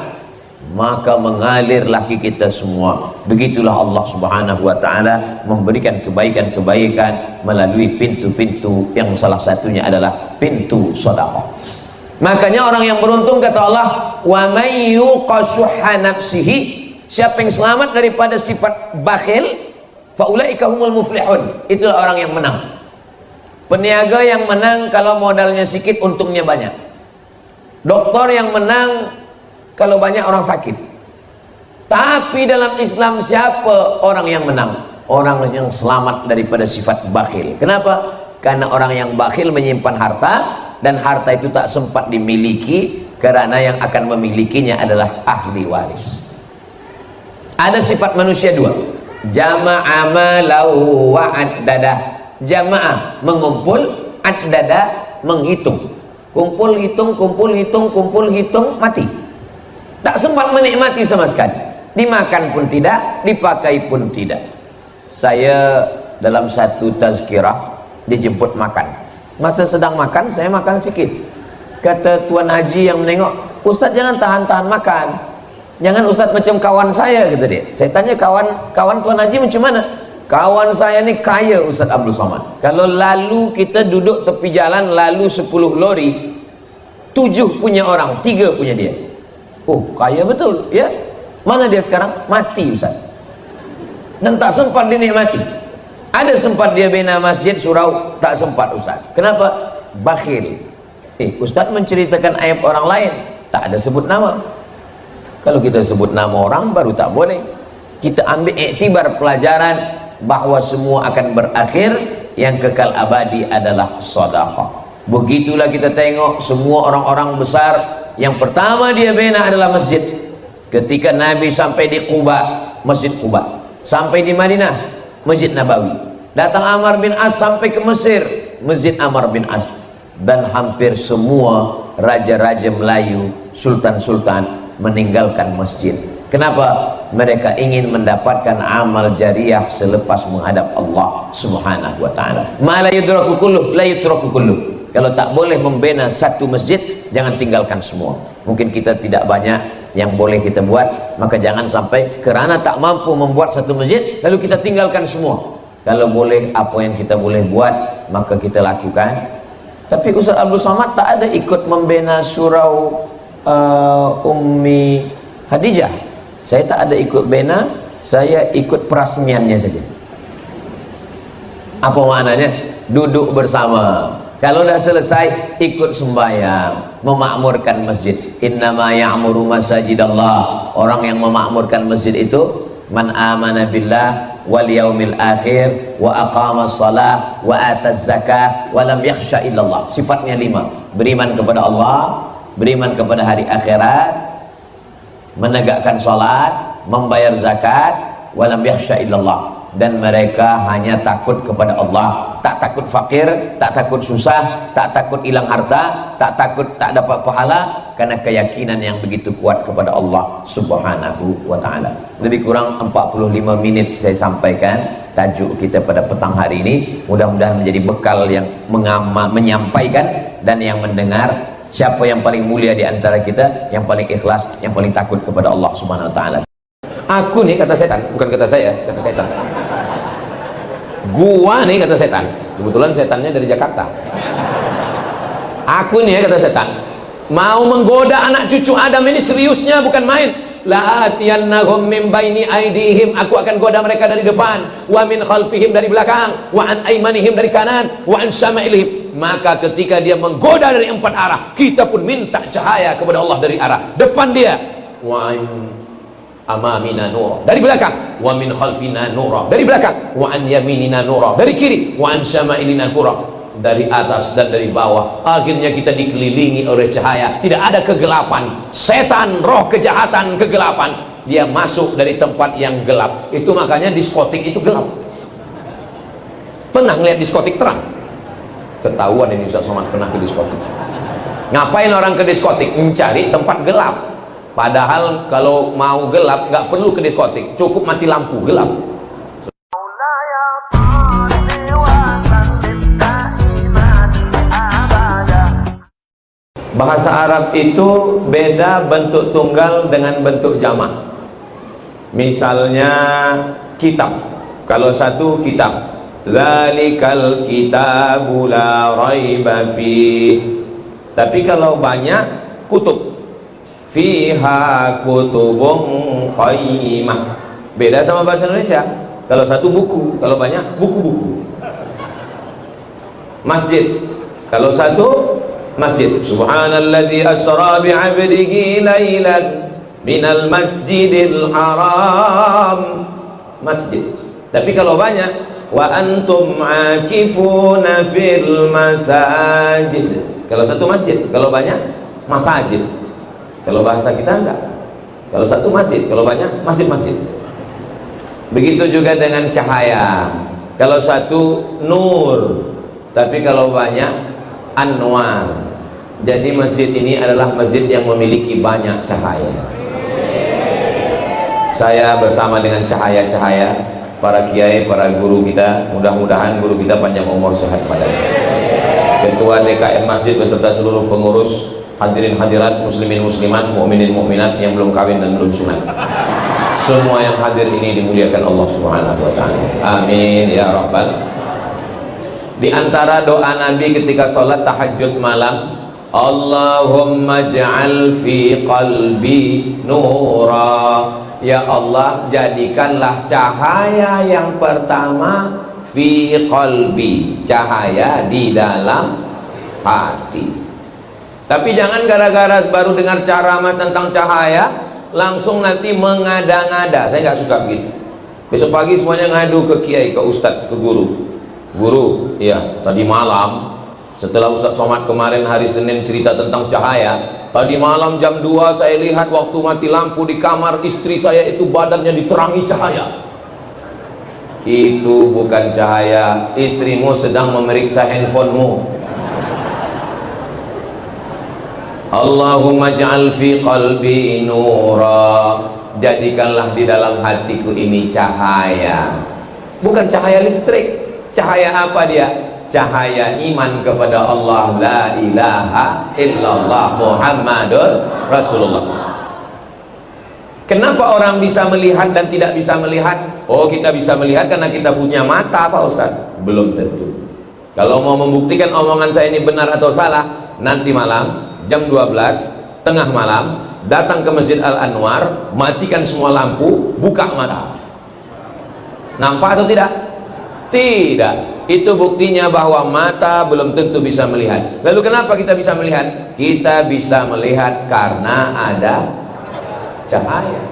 maka mengalir laki kita semua. Begitulah Allah Subhanahu wa taala memberikan kebaikan-kebaikan melalui pintu-pintu yang salah satunya adalah pintu sedekah. Makanya orang yang beruntung kata Allah, wa may yuqashuha nafsihi, siapa yang selamat daripada sifat bakhil, faulaika humul muflihun, itulah orang yang menang. Peniaga yang menang kalau modalnya sedikit untungnya banyak. Dokter yang menang kalau banyak orang sakit. Tapi dalam Islam siapa orang yang menang? Orang yang selamat daripada sifat bakhil. Kenapa? Karena orang yang bakhil menyimpan harta, dan harta itu tak sempat dimiliki karena yang akan memilikinya adalah ahli waris. Ada sifat manusia dua, jama'a malahu wa addada. Jamaah mengumpul, addada menghitung. Kumpul hitung, kumpul hitung, kumpul hitung, mati. Tak sempat menikmati sama sekali. Dimakan pun tidak, dipakai pun tidak. Saya dalam satu tazkirah dijemput makan. Masa sedang makan, saya makan sikit. Kata Tuan Haji yang menengok, Ustaz jangan tahan-tahan makan. Jangan Ustaz macam kawan saya, kata dia. Saya tanya kawan Tuan Haji macam mana? Kawan saya ni kaya Ustaz Abdul Somad. Kalau lalu kita duduk tepi jalan, lalu 10 lori, 7 punya orang, 3 punya dia. Oh, kaya betul, ya. Mana dia sekarang? Mati Ustaz. Dan tak sempat dinikmati. Ada sempat dia bina masjid surau, tak sempat Ustaz. Kenapa? Bakhil. Ustaz menceritakan aib orang lain, tak ada sebut nama. Kalau kita sebut nama orang baru tak boleh. Kita ambil iktibar pelajaran bahawa semua akan berakhir, yang kekal abadi adalah sedekah. Begitulah kita tengok semua orang-orang besar, yang pertama dia bina adalah masjid. Ketika Nabi sampai di Quba, Masjid Quba. Sampai di Madinah, Masjid Nabawi. Datang Amr bin As sampai ke Mesir, Masjid Amr bin As. Dan hampir semua raja-raja Melayu, sultan-sultan meninggalkan masjid. Kenapa? Mereka ingin mendapatkan amal jariah selepas menghadap Allah Subhanahu wa taala. Ma la yudraku kulluh, la yutraku kulluh. Kalau tak boleh membina satu masjid, jangan tinggalkan semua. Mungkin kita tidak banyak yang boleh kita buat, maka jangan sampai kerana tak mampu membuat satu masjid lalu kita tinggalkan semua. Kalau boleh apa yang kita boleh buat, maka kita lakukan. Tapi Ustaz Abdul Somad tak ada ikut membina surau Ummi Hadijah. Saya tak ada ikut bina, saya ikut perasmiannya saja. Apa maknanya? Duduk bersama. Kalau dah selesai, ikut sembahyang, memakmurkan masjid. Innama ya'muru masajidallah. Orang yang memakmurkan masjid itu man amana billah wal yaumil akhir wa aqamas salah wa ataz zakah wa lam yakhsha illallah. Sifatnya 5. Beriman kepada Allah, beriman kepada hari akhirat, menegakkan salat, membayar zakat, wa lam yakhsha illallah. Dan mereka hanya takut kepada Allah, tak takut fakir, tak takut susah, tak takut hilang harta, tak takut tak dapat pahala, karena keyakinan yang begitu kuat kepada Allah subhanahu wa ta'ala. Lebih kurang 45 menit saya sampaikan tajuk kita pada petang hari ini. Mudah-mudahan menjadi bekal yang menyampaikan dan yang mendengar. Siapa yang paling mulia di antara kita? Yang paling ikhlas, yang paling takut kepada Allah subhanahu wa ta'ala. Aku nih, kata setan, bukan kata saya, kata setan. Gua nih, kata setan. Kebetulan setannya dari Jakarta. Aku nih, kata setan, mau menggoda anak cucu Adam ini seriusnya, bukan main. La'atiyannahum min baini aidihim, aku akan goda mereka dari depan, wa min khalfihim, dari belakang, wa an aimanihim, dari kanan, wa an syama'ilihim. Maka ketika dia menggoda dari 4 arah, kita pun minta cahaya kepada Allah dari arah depan dia. Wa amamina nura, dari belakang, wa min khalfina nura, dari belakang, wa an yaminina nura, dari kiri, wa an syama'ilina nura, dari atas dan dari bawah. Akhirnya kita dikelilingi oleh cahaya, tidak ada kegelapan. Setan, roh kejahatan, kegelapan, dia masuk dari tempat yang gelap. Itu makanya diskotik itu gelap. Pernah ngeliat diskotik terang? Ketahuan ini Ustaz Somad pernah ke diskotik. Ngapain orang ke diskotik? Mencari tempat gelap. Padahal kalau mau gelap nggak perlu ke diskotik, cukup mati lampu gelap. Bahasa Arab itu beda bentuk tunggal dengan bentuk jamak. Misalnya kitab, kalau satu kitab, dzalikal kitabu la raiba fi. Tapi kalau banyak, kutub, fiha kutubun qayyimah. Beda sama bahasa Indonesia. Kalau satu buku, kalau banyak buku-buku. Masjid, kalau satu masjid. Subhanalladzi asra bi'abdihi lailan minal masjidil haram. Masjid. Tapi kalau banyak, wa antum akifuna fil masajid. Kalau satu masjid, kalau banyak masajid. Kalau bahasa kita enggak. Kalau satu masjid, kalau banyak masjid-masjid. Begitu juga dengan cahaya. Kalau satu nur, tapi kalau banyak anwar. Jadi masjid ini adalah masjid yang memiliki banyak cahaya. Saya bersama dengan cahaya-cahaya para kiai, para guru kita. Mudah-mudahan guru kita panjang umur, sehat badan. Ketua DKM Masjid beserta seluruh pengurus, hadirin hadirat, muslimin muslimat, mukminin mukminat yang belum kawin dan belum sunat. Semua yang hadir ini dimuliakan Allah Subhanahu wa taala. Amin ya rabbal. Di antara doa Nabi ketika sholat tahajud malam, Allahumma ja'al fi qalbi nura. Ya Allah, jadikanlah cahaya yang pertama fi qalbi, cahaya di dalam hati. Tapi jangan gara-gara baru dengar ceramah tentang cahaya langsung nanti mengada-ngada. Saya nggak suka begitu. Besok pagi semuanya ngadu ke kiai, ke ustadz, ke guru. Guru, iya, tadi malam setelah Ustadz Somad kemarin hari Senin cerita tentang cahaya, tadi malam jam 2 saya lihat waktu mati lampu di kamar istri saya itu badannya diterangi cahaya. Itu bukan cahaya, istrimu sedang memeriksa handphonemu. Allahumma ja'al fi qalbi nura, jadikanlah di dalam hatiku ini cahaya. Bukan cahaya listrik. Cahaya apa dia? Cahaya iman kepada Allah, la ilaha illallah Muhammadur Rasulullah. Kenapa orang bisa melihat dan tidak bisa melihat? Oh, kita bisa melihat karena kita punya mata, Pak Ustaz? Belum tentu. Kalau mau membuktikan omongan saya ini benar atau salah, nanti malam jam 12 tengah malam datang ke Masjid Al-Anwar, matikan semua lampu, buka mata. Nampak atau tidak? Tidak. Itu buktinya bahwa mata belum tentu bisa melihat. Lalu kenapa kita bisa melihat? Kita bisa melihat karena ada cahaya.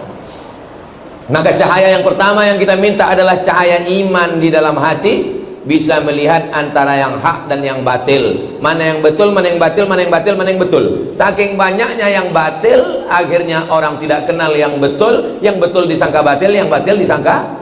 Maka cahaya yang pertama yang kita minta adalah cahaya iman di dalam hati. Bisa melihat antara yang hak dan yang batil, mana yang betul, mana yang batil, mana yang batil, mana yang betul. Saking banyaknya yang batil, akhirnya orang tidak kenal yang betul disangka batil, yang batil disangka.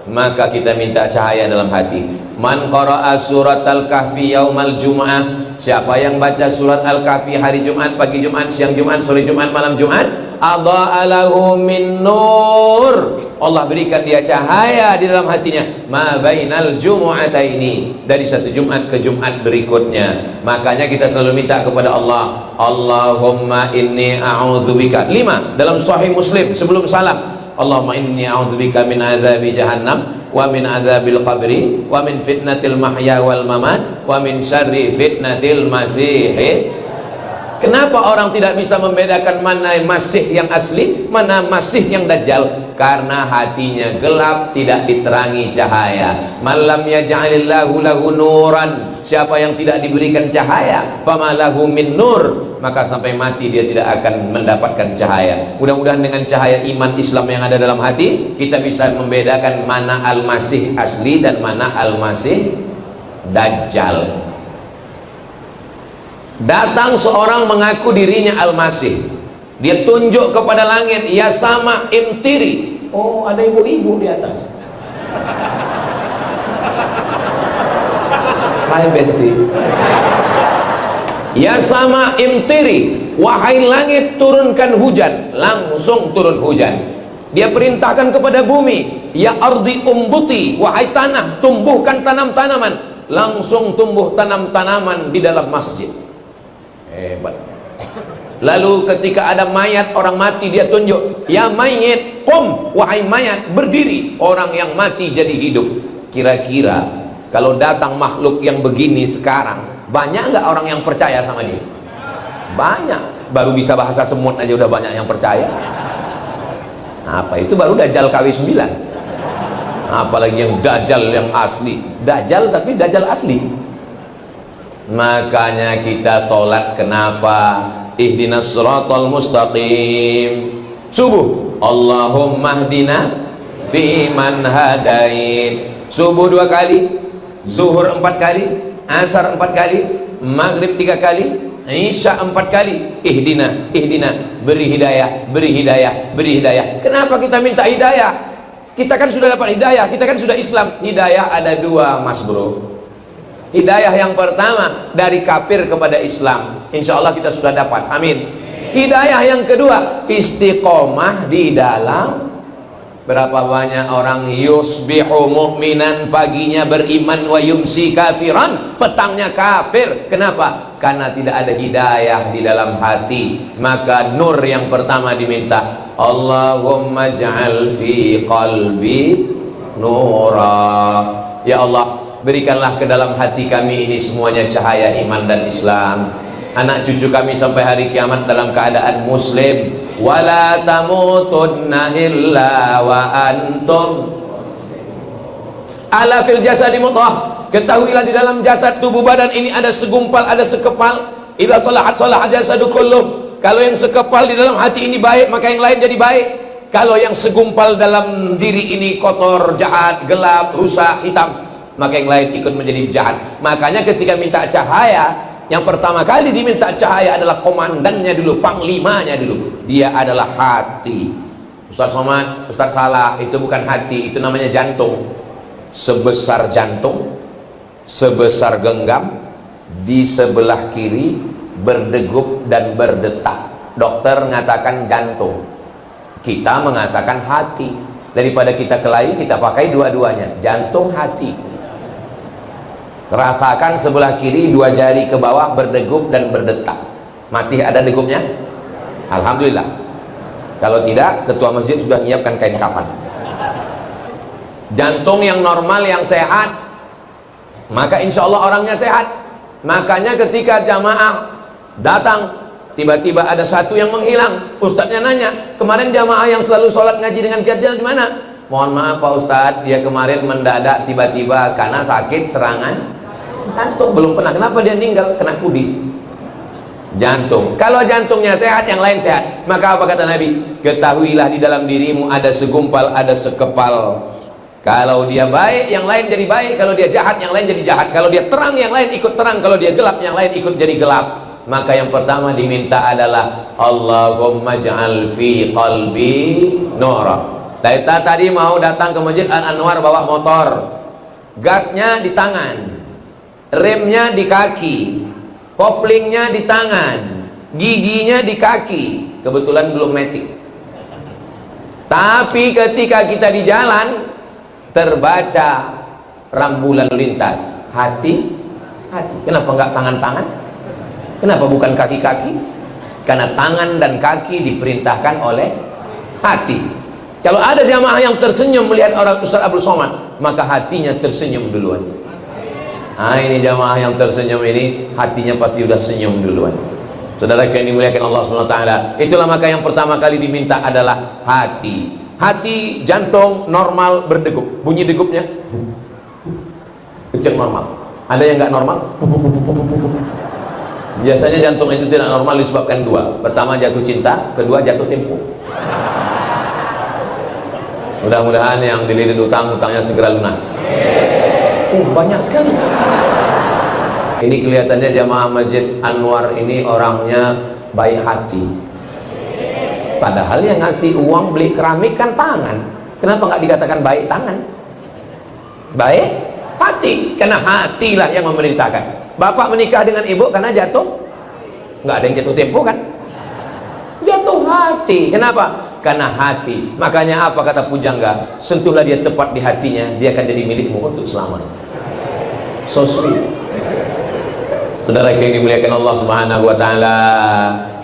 Maka kita minta cahaya dalam hati. Man qara'a surat al-kahfi yaumal jum'ah, siapa yang baca surat al-kahfi hari Jumat, pagi Jumat, siang Jumat, sore Jumat, malam Jumat, adha'a lahu min nur, Allah berikan dia cahaya di dalam hatinya, ma bainal jumu'ataini, dari satu Jumat ke Jumat berikutnya. Makanya kita selalu minta kepada Allah, Allahumma inni a'udzubika. 5 dalam Sahih Muslim sebelum salam, Allahumma inni a'udzubika min azabi jahannam wa min azabil qabri wa min fitnatil mahya wal mamat wa min syarri fitnatil masih. Kenapa orang tidak bisa membedakan mana masih yang asli, mana masih yang dajjal? Karena hatinya gelap, tidak diterangi cahaya. Malam yaj'alillahu lahu nuran, siapa yang tidak diberikan cahaya, fama lahu min nur, maka sampai mati dia tidak akan mendapatkan cahaya. Mudah-mudahan dengan cahaya iman Islam yang ada dalam hati, kita bisa membedakan mana al-masih asli dan mana al-masih dajjal. Datang seorang mengaku dirinya al-masih, dia tunjuk kepada langit, ya sama imtiri. Oh, ada ibu-ibu di atas. Hai besti. Ya sama imtiri, wahai langit turunkan hujan. Langsung turun hujan. Dia perintahkan kepada bumi, ya ardi umbuti, wahai tanah tumbuhkan tanam-tanaman. Langsung tumbuh tanam-tanaman di dalam masjid. Hebat. Lalu ketika ada mayat orang mati, dia tunjuk, ya mayit qum, wahai mayat berdiri. Orang yang mati jadi hidup. Kira-kira kalau datang makhluk yang begini sekarang, banyak nggak orang yang percaya sama dia? Banyak. Baru bisa bahasa semut aja udah banyak yang percaya. Apa itu baru Dajjal KW 9. Apalagi yang Dajjal yang asli. Dajjal tapi Dajjal asli. Makanya kita sholat kenapa? Ihdinas siratal mustaqim. Subuh, Allahumma hdina fiman hadait. Subuh 2 kali, zuhur 4 kali, asar 4 kali, maghrib 3 kali, isya 4 kali. Ihdina, ihdina, beri hidayah, beri hidayah, beri hidayah. Kenapa kita minta hidayah? Kita kan sudah dapat hidayah, kita kan sudah Islam. Hidayah ada 2 mas bro. Hidayah yang pertama dari kafir kepada Islam, insya Allah kita sudah dapat, amin. Hidayah yang kedua istiqomah di dalam. Berapa banyak orang yusbihu mu'minan, paginya beriman, wa yumsi kafiran, petangnya kafir. Kenapa? Karena tidak ada hidayah di dalam hati. Maka nur yang pertama diminta, Allahumma ja'al fi qalbi nura. Ya Allah, berikanlah ke dalam hati kami ini semuanya cahaya iman dan Islam. Anak cucu kami sampai hari kiamat dalam keadaan muslim. Wala tamutunna illa wa antum ala fil jasadi mudghah. Ketahuilah di dalam jasad tubuh badan ini ada segumpal, ada sekepal. Idza salahat salahat jasadu kulluh. Kalau yang sekepal di dalam hati ini baik, maka yang lain jadi baik. Kalau yang segumpal dalam diri ini kotor, jahat, gelap, rusak, hitam, maka yang lain ikut menjadi jahat. Makanya ketika minta cahaya, yang pertama kali diminta cahaya adalah komandannya dulu, panglimanya dulu. Dia adalah hati. Ustaz Somad, Ustaz salah, itu bukan hati, itu namanya jantung. Sebesar jantung, sebesar genggam, di sebelah kiri berdegup dan berdetak. Dokter mengatakan jantung, kita mengatakan hati. Daripada kita kelahi, kita pakai dua-duanya, jantung, hati. Rasakan sebelah kiri 2 jari ke bawah berdegup dan berdetak. Masih ada degupnya? Alhamdulillah. Kalau tidak, ketua masjid sudah menyiapkan kain kafan. Jantung yang normal, yang sehat, maka insya Allah orangnya sehat. Makanya ketika jamaah datang, tiba-tiba ada satu yang menghilang. Ustadznya nanya, kemarin jamaah yang selalu sholat ngaji dengan kiat jalan di mana? Mohon maaf Pak Ustadz, dia kemarin mendadak tiba-tiba karena sakit serangan jantung. Belum pernah. Kenapa dia meninggal? Kena kudis jantung. Kalau jantungnya sehat, yang lain sehat. Maka apa kata Nabi? Ketahuilah di dalam dirimu ada segumpal, ada sekepal. Kalau dia baik, yang lain jadi baik. Kalau dia jahat, yang lain jadi jahat. Kalau dia terang, yang lain ikut terang. Kalau dia gelap, yang lain ikut jadi gelap. Maka yang pertama diminta adalah Allahumma ja'al fi qalbi nura. Tadi mau datang ke Masjid Al-Anwar bawa motor, gasnya di tangan, remnya di kaki, koplingnya di tangan, giginya di kaki. Kebetulan belum metik. Tapi ketika kita di jalan, terbaca rambu lalu lintas, hati. Kenapa enggak tangan-tangan? Kenapa bukan kaki-kaki? Karena tangan dan kaki diperintahkan oleh hati. Kalau ada jamaah yang tersenyum melihat orang Ustaz Abdul Somad, maka hatinya tersenyum duluan. Ini jamaah yang tersenyum ini, hatinya pasti sudah senyum duluan. Saudara yang dimuliakan Allah SWT, itulah maka yang pertama kali diminta adalah hati. Hati, jantung normal berdegup, bunyi degupnya kencang normal. Ada yang nggak normal? Biasanya jantung itu tidak normal disebabkan dua. Pertama jatuh cinta, kedua jatuh tempo. Mudah-mudahan yang dililit utang, utangnya segera lunas. Banyak sekali. Ini kelihatannya jamaah Masjid Anwar ini orangnya baik hati. Padahal yang ngasih uang beli keramik kan tangan. Kenapa nggak dikatakan baik tangan? Baik hati. Karena hatilah yang memerintahkan. Bapak menikah dengan ibu karena jatuh? Nggak ada yang jatuh tempo kan? Jatuh hati. Kenapa? Karena hati. Makanya apa kata pujangga? Sentuhlah dia tepat di hatinya, dia akan jadi milikmu untuk selamanya. So sweet. Saudara yang dimuliakan Allah Subhanahu wa taala,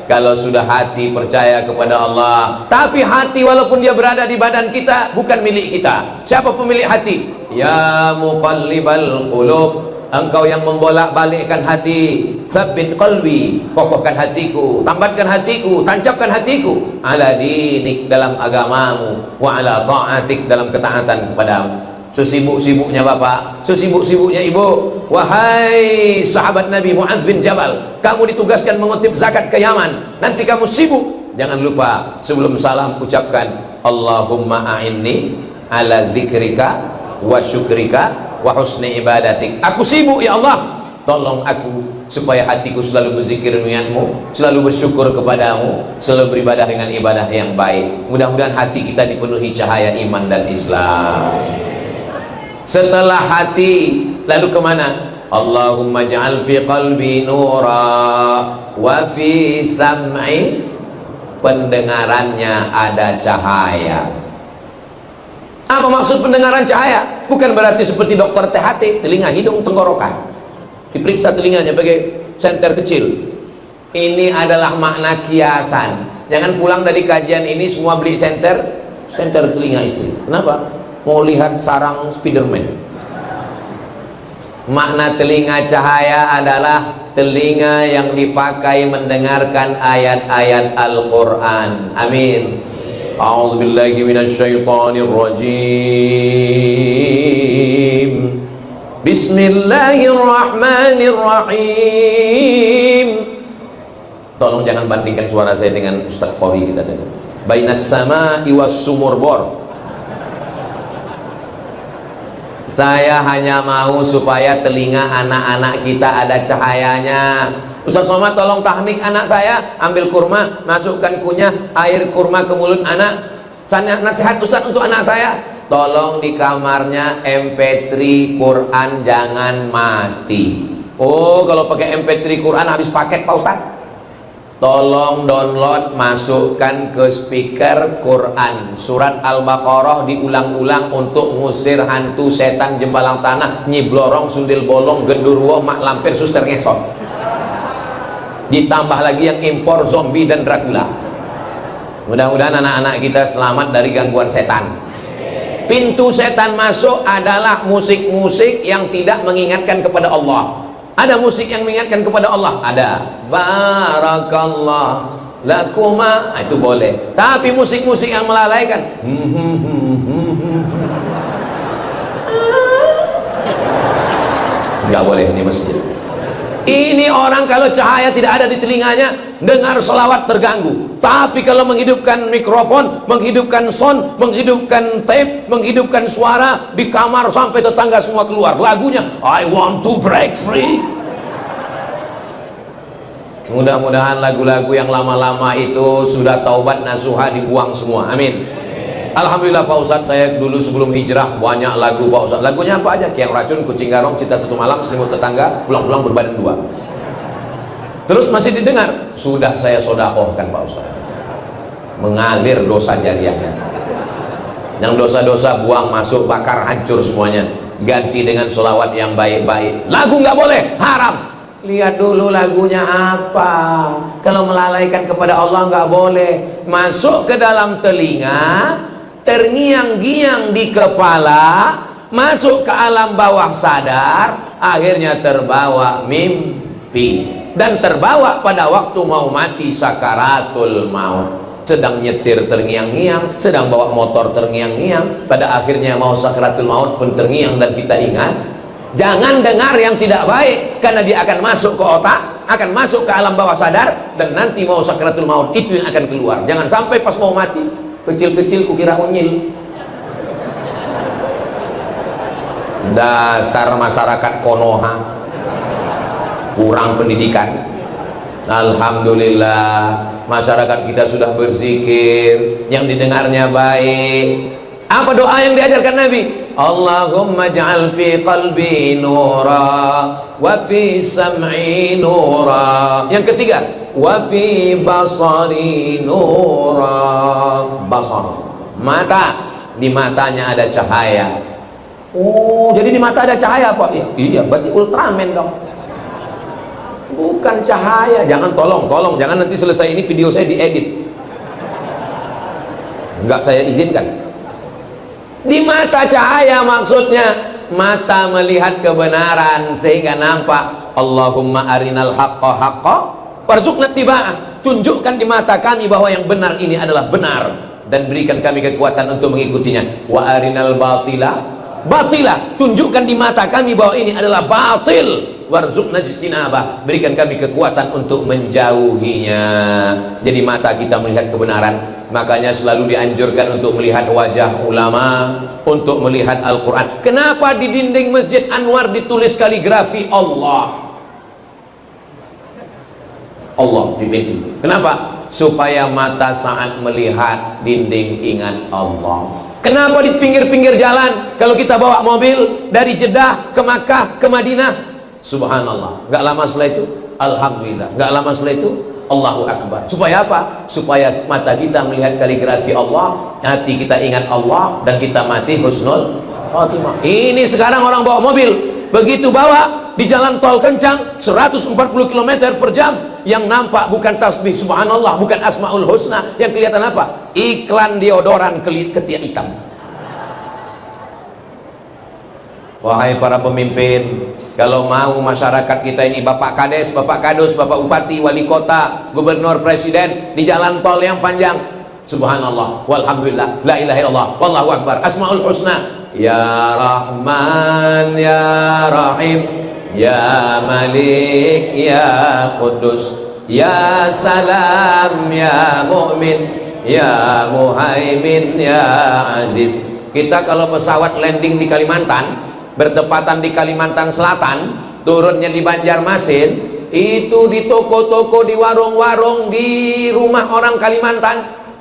kalau sudah hati percaya kepada Allah, tapi hati walaupun dia berada di badan kita bukan milik kita. Siapa pemilik hati? Ya muqallibal qulub, engkau yang membolak-balikkan hati. Sabbit qalbi, kokohkan hatiku, tambatkan hatiku, tancapkan hatiku ala dinik, dalam agamamu, wa ala ta'atik, dalam ketaatan kepadamu. Sesibuk-sibuknya bapak, sesibuk-sibuknya ibu, wahai sahabat Nabi Mu'adz bin Jabal, kamu ditugaskan mengutip zakat ke Yaman. Nanti kamu sibuk, jangan lupa sebelum salam ucapkan Allahumma a'inni ala zikrika wa syukrika wa husni ibadatik. Aku sibuk ya Allah, tolong aku supaya hatiku selalu berzikir denganmu, selalu bersyukur kepadamu, selalu beribadah dengan ibadah yang baik. Mudah-mudahan hati kita dipenuhi cahaya iman dan Islam. Setelah hati, lalu kemana? Allahumma ja'al fi qalbi nura wa fi sam'i, pendengarannya ada cahaya. Apa maksud pendengaran cahaya? Bukan berarti seperti dokter THT, telinga, hidung, tenggorokan, diperiksa telinganya pakai senter kecil. Ini adalah makna kiasan. Jangan pulang dari kajian ini semua beli senter telinga istri. Kenapa? Mau lihat sarang Spiderman. Makna telinga cahaya adalah telinga yang dipakai mendengarkan ayat-ayat Al-Quran. Amin. A'udzubillahi minasyaitonir rajim. Bismillahirrahmanirrahim. Tolong jangan bandingkan suara saya dengan Ustaz Qori kita tadi. Bainas sama'i was sumur bor. Saya hanya mau supaya telinga anak-anak kita ada cahayanya. Ustaz Somad tolong tahnik anak saya, ambil kurma, masukkan kunyah air kurma ke mulut anak. Saya nasihat Ustaz untuk anak saya, tolong di kamarnya MP3 Quran jangan mati. Oh, kalau pakai MP3 Quran habis paket Pak Ustaz. Tolong download, masukkan ke speaker Quran surat Al-Baqarah diulang-ulang untuk ngusir hantu, setan, jembalang tanah, nyiblorong, sundil bolong, gendurwo, mak lampir, suster ngesot. Ditambah lagi yang impor zombie dan Dracula. Mudah-mudahan anak-anak kita selamat dari gangguan setan. Pintu setan masuk adalah musik-musik yang tidak mengingatkan kepada Allah. Ada musik yang mengingatkan kepada Allah? Ada. Barakallah lakuma, itu boleh. Tapi musik-musik yang melalaikan, nggak boleh di masjid. Ini orang kalau cahaya tidak ada di telinganya, dengar selawat terganggu. Tapi kalau menghidupkan mikrofon, menghidupkan sound, menghidupkan tape, menghidupkan suara di kamar sampai tetangga semua keluar. Lagunya I want to break free. Mudah-mudahan lagu-lagu yang lama-lama itu sudah taubat nasuha dibuang semua. Amin. Alhamdulillah Pak Ustadz, saya dulu sebelum hijrah banyak lagu Pak Ustadz. Lagunya apa aja? Kiang Racun, Kucing Garong, Cinta Satu Malam, Selimut Tetangga, Pulang-pulang Berbadan Dua. Terus masih didengar. Sudah saya sodakohkan Pak Ustadz. Mengalir dosa jariahnya. Yang dosa-dosa buang, masuk, bakar, hancur semuanya. Ganti dengan sholawat yang baik-baik. Lagu nggak boleh, haram. Lihat dulu lagunya apa. Kalau melalaikan kepada Allah nggak boleh. Masuk ke dalam telinga, terngiang-giang di kepala, masuk ke alam bawah sadar, akhirnya terbawa mimpi dan terbawa pada waktu mau mati sakaratul maut. Sedang nyetir terngiang-ngiang, sedang bawa motor terngiang-ngiang, pada akhirnya mau sakaratul maut pun terngiang. Dan kita ingat, jangan dengar yang tidak baik, karena dia akan masuk ke otak, akan masuk ke alam bawah sadar, dan nanti mau sakaratul maut itu yang akan keluar. Jangan sampai pas mau mati, kecil-kecil kukira unyil. Dasar masyarakat Konoha, kurang pendidikan. Alhamdulillah masyarakat kita sudah berzikir, yang didengarnya baik. Apa doa yang diajarkan Nabi? Allahumma ja'al fi qalbi nura wa fi sam'i nura. Yang ketiga, wa fi basari nura. Basar, mata, di matanya ada cahaya. Oh, jadi di mata ada cahaya Pak? Iya, berarti Ultraman dong. Bukan cahaya. Jangan, tolong jangan nanti selesai ini video saya diedit. Enggak saya izinkan. Di mata cahaya maksudnya mata melihat kebenaran sehingga nampak. Allahumma arinal haqqa haqqa warzuqna tiba'ah. Tunjukkan di mata kami bahwa yang benar ini adalah benar, dan berikan kami kekuatan untuk mengikutinya. Wa arinal batila batila. Tunjukkan di mata kami bahwa ini adalah batil. Warzuqna jtinabah. Berikan kami kekuatan untuk menjauhinya. Jadi mata kita melihat kebenaran. Makanya selalu dianjurkan untuk melihat wajah ulama, untuk melihat Al-Quran. Kenapa di dinding Masjid Anwar ditulis kaligrafi Allah? Allah di pintu. Kenapa? Supaya mata saat melihat dinding ingat Allah. Kenapa di pinggir-pinggir jalan kalau kita bawa mobil dari Jeddah ke Makkah ke Madinah, subhanallah, nggak lama setelah itu alhamdulillah, nggak lama setelah itu Allahu Akbar. Supaya apa? Supaya mata kita melihat kaligrafi Allah, hati kita ingat Allah, dan kita mati husnul khatimah. Ini sekarang orang bawa mobil, begitu bawa di jalan tol kencang 140 km per jam, yang nampak bukan tasbih subhanallah, bukan asmaul husna, yang kelihatan apa? Iklan deodoran ketiak hitam. Wahai para pemimpin, kalau mau masyarakat kita ini, Bapak Kades, Bapak Kadus, Bapak Bupati, Wali Kota, Gubernur, Presiden, di jalan tol yang panjang, subhanallah, walhamdulillah, la ilaha illallah, wallahu akbar, asmaul husna, ya Rahman, ya Rahim, ya Malik, ya Qudus, ya Salam, ya Mu'min, ya Muhaimin, ya Aziz. Kita kalau pesawat landing di Kalimantan, bertepatan di Kalimantan Selatan, turunnya di Banjarmasin, itu di toko-toko, di warung-warung, di rumah orang Kalimantan,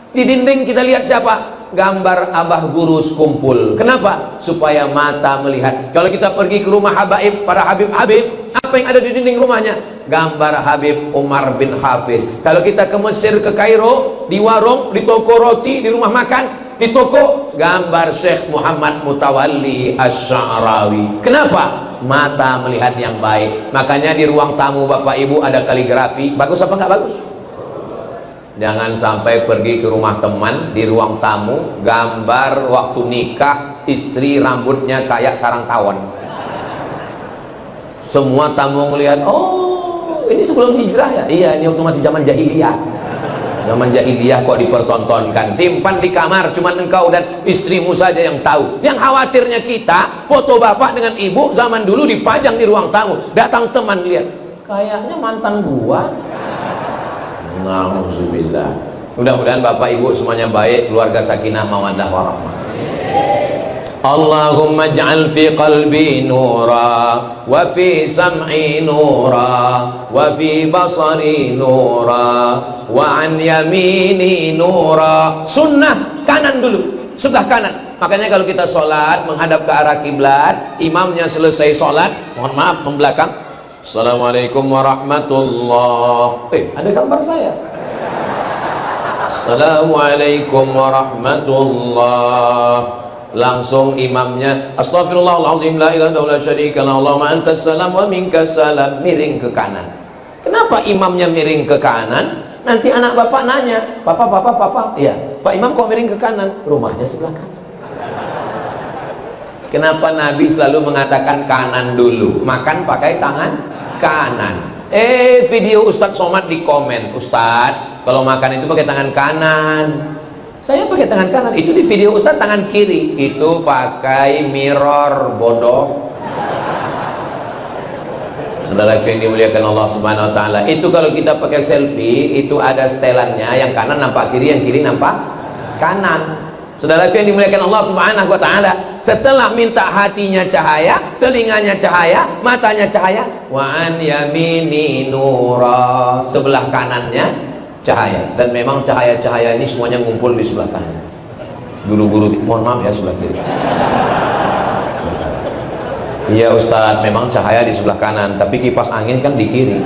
di dinding kita lihat siapa? Gambar Abah Gurus kumpul. Kenapa? Supaya mata melihat. Kalau kita pergi ke rumah Habaib, para Habib-Habib, apa yang ada di dinding rumahnya? Gambar Habib Umar bin Hafiz. Kalau kita ke Mesir, ke Kairo, di warung, di toko roti, di rumah makan, di toko, gambar Syekh Muhammad Mutawalli Asy-Sya'rawi. Kenapa? Mata melihat yang baik. Makanya di ruang tamu Bapak Ibu ada kaligrafi. Bagus apa enggak bagus? Jangan sampai pergi ke rumah teman, di ruang tamu gambar waktu nikah istri rambutnya kayak sarang tawon. Semua tamu ngelihat, oh ini sebelum hijrah ya? Iya, ini waktu masih zaman jahiliyah. Zaman jahiliyah kok dipertontonkan. Simpan di kamar, cuma engkau dan istrimu saja yang tahu. Yang khawatirnya kita, foto bapak dengan ibu zaman dulu dipajang di ruang tamu. Datang teman lihat, kayaknya mantan gua. Nauzubillah. Mudah-mudahan bapak ibu semuanya baik, keluarga sakinah mawaddah warahmah. Allahumma ja'al fi qalbi nura wa fi sam'i nura wa fi basari nura wa an yamini nura. Sunnah kanan dulu, sebelah kanan. Makanya kalau kita sholat menghadap ke arah kiblat, imamnya selesai sholat, mohon maaf membelakang, assalamualaikum warahmatullahi. Ada gambar saya. Assalamualaikum warahmatullahi. Langsung imamnya astagfirullahaladzim la ilaha illallah syarika la Allahumma antas salam wa minkas salam, miring ke kanan. Kenapa imamnya miring ke kanan? Nanti anak bapak nanya, papa, iya, Pak Imam kok miring ke kanan? Rumahnya sebelah kanan. Kenapa Nabi selalu mengatakan kanan dulu? Makan pakai tangan kanan. Video Ustadz Somad di komen, Ustadz kalau makan itu pakai tangan kanan. Saya pakai tangan kanan, itu di video Ustaz tangan kiri, itu pakai mirror, bodoh. Saudara yang dimuliakan Allah Subhanahu wa taala, itu kalau kita pakai selfie itu ada setelannya, yang kanan nampak kiri, yang kiri nampak kanan. Saudara yang dimuliakan Allah Subhanahu wa taala, setelah minta hatinya cahaya, telinganya cahaya, matanya cahaya, wa an yamini nura, sebelah kanannya cahaya. Dan memang cahaya-cahaya ini semuanya ngumpul di sebelah kanan. Guru-guru, mohon maaf ya, sebelah kiri. Iya Ustadz, memang cahaya di sebelah kanan, tapi kipas angin kan di kiri.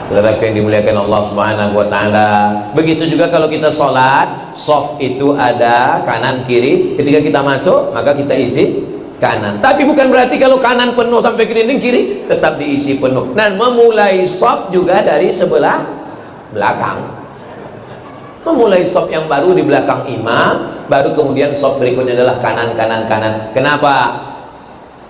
Saudara yang dimuliakan Allah Subhanahu wa taala, begitu juga kalau kita sholat, soft itu ada kanan kiri. Ketika kita masuk, maka kita isi kanan. Tapi bukan berarti kalau kanan penuh sampai ke dinding, kiri tetap diisi penuh. Dan memulai soft juga dari sebelah belakang. Memulai sop yang baru di belakang imam, baru kemudian sop berikutnya adalah kanan. Kenapa?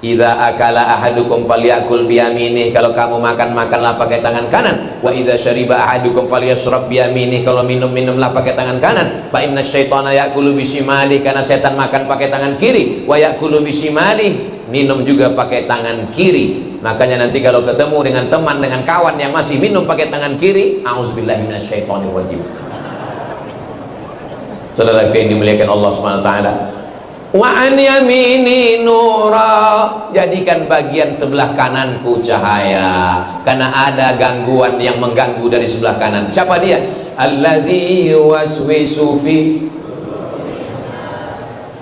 Idza akala ahadukum falyakul biyaminih, kalau kamu makanlah pakai tangan kanan. Wa idza syariba ahadukum falyashrab biyaminih, kalau minumlah pakai tangan kanan. Fa inna syaitana yakulu bisimali, karena setan makan pakai tangan kiri. Wa yakulu bisimali, minum juga pakai tangan kiri. Makanya nanti kalau ketemu dengan teman, dengan kawan yang masih minum pakai tangan kiri, auzubillahi minasyaitonirrajim. Saudara yang dimuliakan Allah Subhanahu wa taala, wa an yamini nura, jadikan bagian sebelah kananku cahaya, karena ada gangguan yang mengganggu dari sebelah kanan. Siapa dia? Alladzi yuwaswisu fi,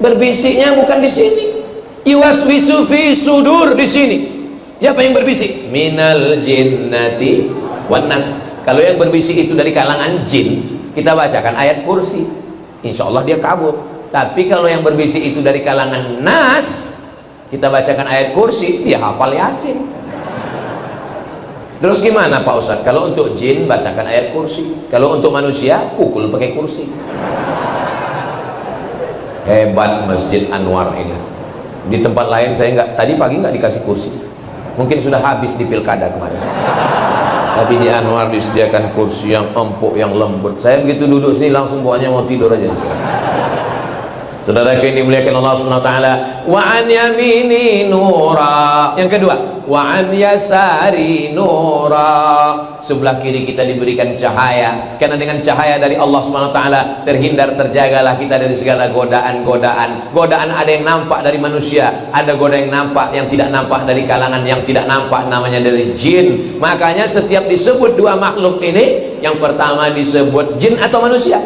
berbisiknya bukan di sini. Yuwaswisu fi sudur, di sini. Siapa yang berbisik? Minal jinnati wan nas. Kalau yang berbisik itu dari kalangan jin, kita bacakan ayat kursi, insya Allah dia kabur. Tapi kalau yang berbisik itu dari kalangan nas, kita bacakan ayat kursi, dia hafal Yasin. Terus gimana Pak Ustadz? Kalau untuk jin bacakan ayat kursi, kalau untuk manusia pukul pakai kursi. Hebat Masjid Anwar ini. Di tempat lain saya nggak, tadi pagi nggak dikasih kursi, mungkin sudah habis di pilkada kemarin. Tapi di Anwar disediakan kursi yang empuk, yang lembut. Saya begitu duduk sini langsung bawaannya mau tidur aja. Saudara yang dimuliakan Allah Subhanahu wa taala, wa an yamini nura. Yang kedua, wa an yasari nura. Sebelah kiri kita diberikan cahaya, karena dengan cahaya dari Allah Subhanahu wa taala terjagalah kita dari segala godaan-godaan. Godaan ada yang nampak dari manusia, ada godaan yang nampak, yang tidak nampak dari kalangan yang tidak nampak, namanya dari jin. Makanya setiap disebut dua makhluk ini, yang pertama disebut jin atau manusia.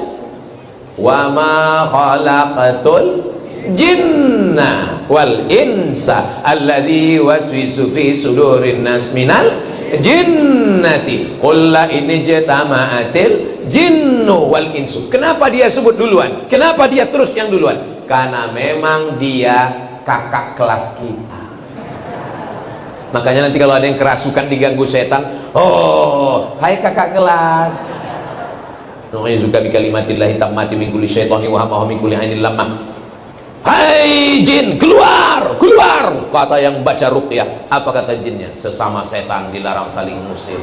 Wa ma khalaqatul jinna wal insa alladzi waswisu fi sudurin nas minal jinnati qul la in jatama'atil jinnu wal insu. Kenapa dia sebut duluan? Kenapa dia terus yang duluan? Karena memang dia kakak kelas kita. Makanya nanti kalau ada yang kerasukan, diganggu setan, oh hai kakak kelas, nu'izuka bi kalimatillahi tammati min kulli syaitani wa hamma min kulli ainin lamah. Hai jin, keluar, keluar. Kata yang baca ruqyah, apa kata jinnya? Sesama setan dilarang saling musir.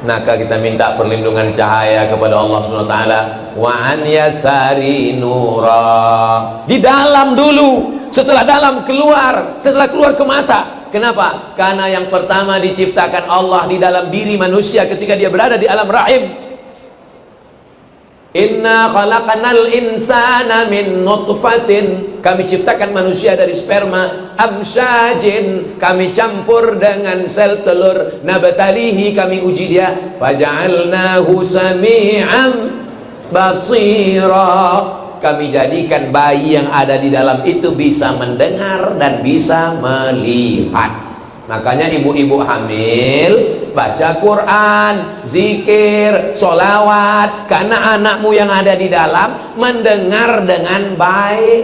Maka kita minta perlindungan cahaya kepada Allah Subhanahu wa taala. Wa an yasari nura. Di dalam dulu, setelah dalam keluar, setelah keluar ke mata. Kenapa? Karena yang pertama diciptakan Allah di dalam diri manusia ketika dia berada di alam rahim. Inna khalaqanal insana min nutfatin. Kami ciptakan manusia dari sperma. Amsyajin. Kami campur dengan sel telur. Nabtalihi, kami uji dia. Faja'alnahu sami'an basira. Kami jadikan bayi yang ada di dalam itu bisa mendengar dan bisa melihat. Makanya ibu-ibu hamil baca Quran, zikir, sholawat, karena anakmu yang ada di dalam mendengar dengan baik.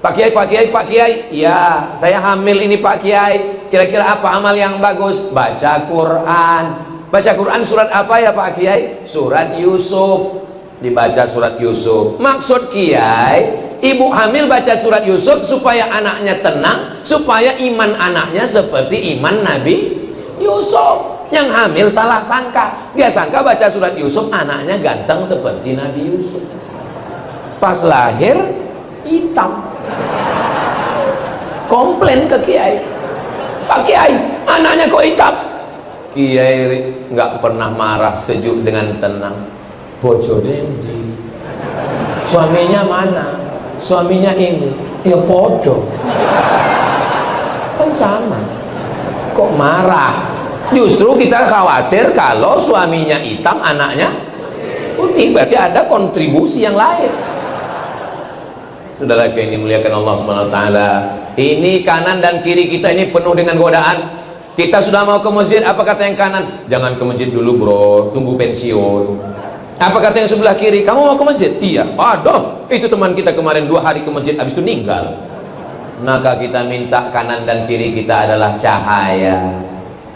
Pak Kiai, ya saya hamil ini Pak Kiai, kira-kira apa amal yang bagus? Baca Quran. Baca Quran surat apa ya Pak Kiai? Surat Yusuf. Dibaca surat Yusuf. Maksud Kiai, ibu hamil baca surat Yusuf supaya anaknya tenang, supaya iman anaknya seperti iman Nabi Yusuf. Yang hamil salah sangka, dia sangka baca surat Yusuf anaknya ganteng seperti Nabi Yusuf. Pas lahir hitam. Komplain ke Kiai, Pak Kiai, anaknya kok hitam? Kiai nggak pernah marah, sejuk dengan tenang. Bojone ndi? Suaminya mana? Suaminya ini. Ya podo. Kan sama. Kok marah? Justru kita khawatir kalau suaminya hitam, anaknya putih, berarti ada kontribusi yang lain. Saudara yang dimuliakan Allah Subhanahu wa taala, ini kanan dan kiri kita ini penuh dengan godaan. Kita sudah mau ke masjid, apa kata yang kanan? Jangan ke masjid dulu bro, tunggu pensiun. Apa kata yang sebelah kiri? Kamu mau ke masjid? Iya. Aduh, itu teman kita kemarin 2 hari ke masjid, habis itu meninggal. Maka kita minta kanan dan kiri kita adalah cahaya.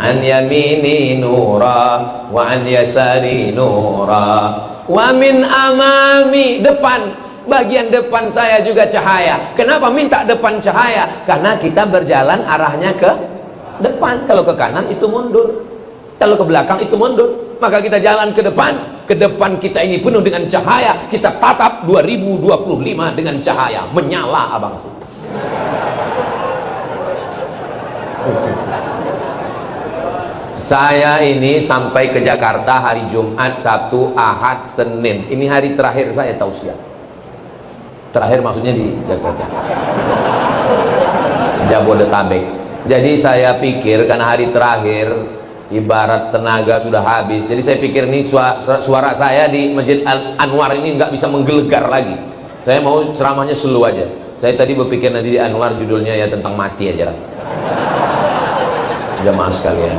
An yamini nura wa an yasari nura wa min amami, depan, bagian depan saya juga cahaya. Kenapa minta depan cahaya? Karena kita berjalan arahnya ke depan. Kalau ke kanan itu mundur, kalau ke belakang itu mundur. Maka kita jalan ke depan. Ke depan kita ini penuh dengan cahaya. Kita tatap 2025 dengan cahaya menyala, abangku. Saya ini sampai ke Jakarta hari Jumat, Sabtu, Ahad, Senin. Ini hari terakhir saya tausiah. Terakhir maksudnya di Jakarta, Jabodetabek. Jadi saya pikir karena hari terakhir, ibarat tenaga sudah habis. Jadi saya pikir nih suara saya di Masjid Anwar ini nggak bisa menggelegar lagi. Saya mau ceramahnya slow aja. Saya tadi berpikir nanti di Anwar judulnya ya tentang mati aja. Jamaah sekalian,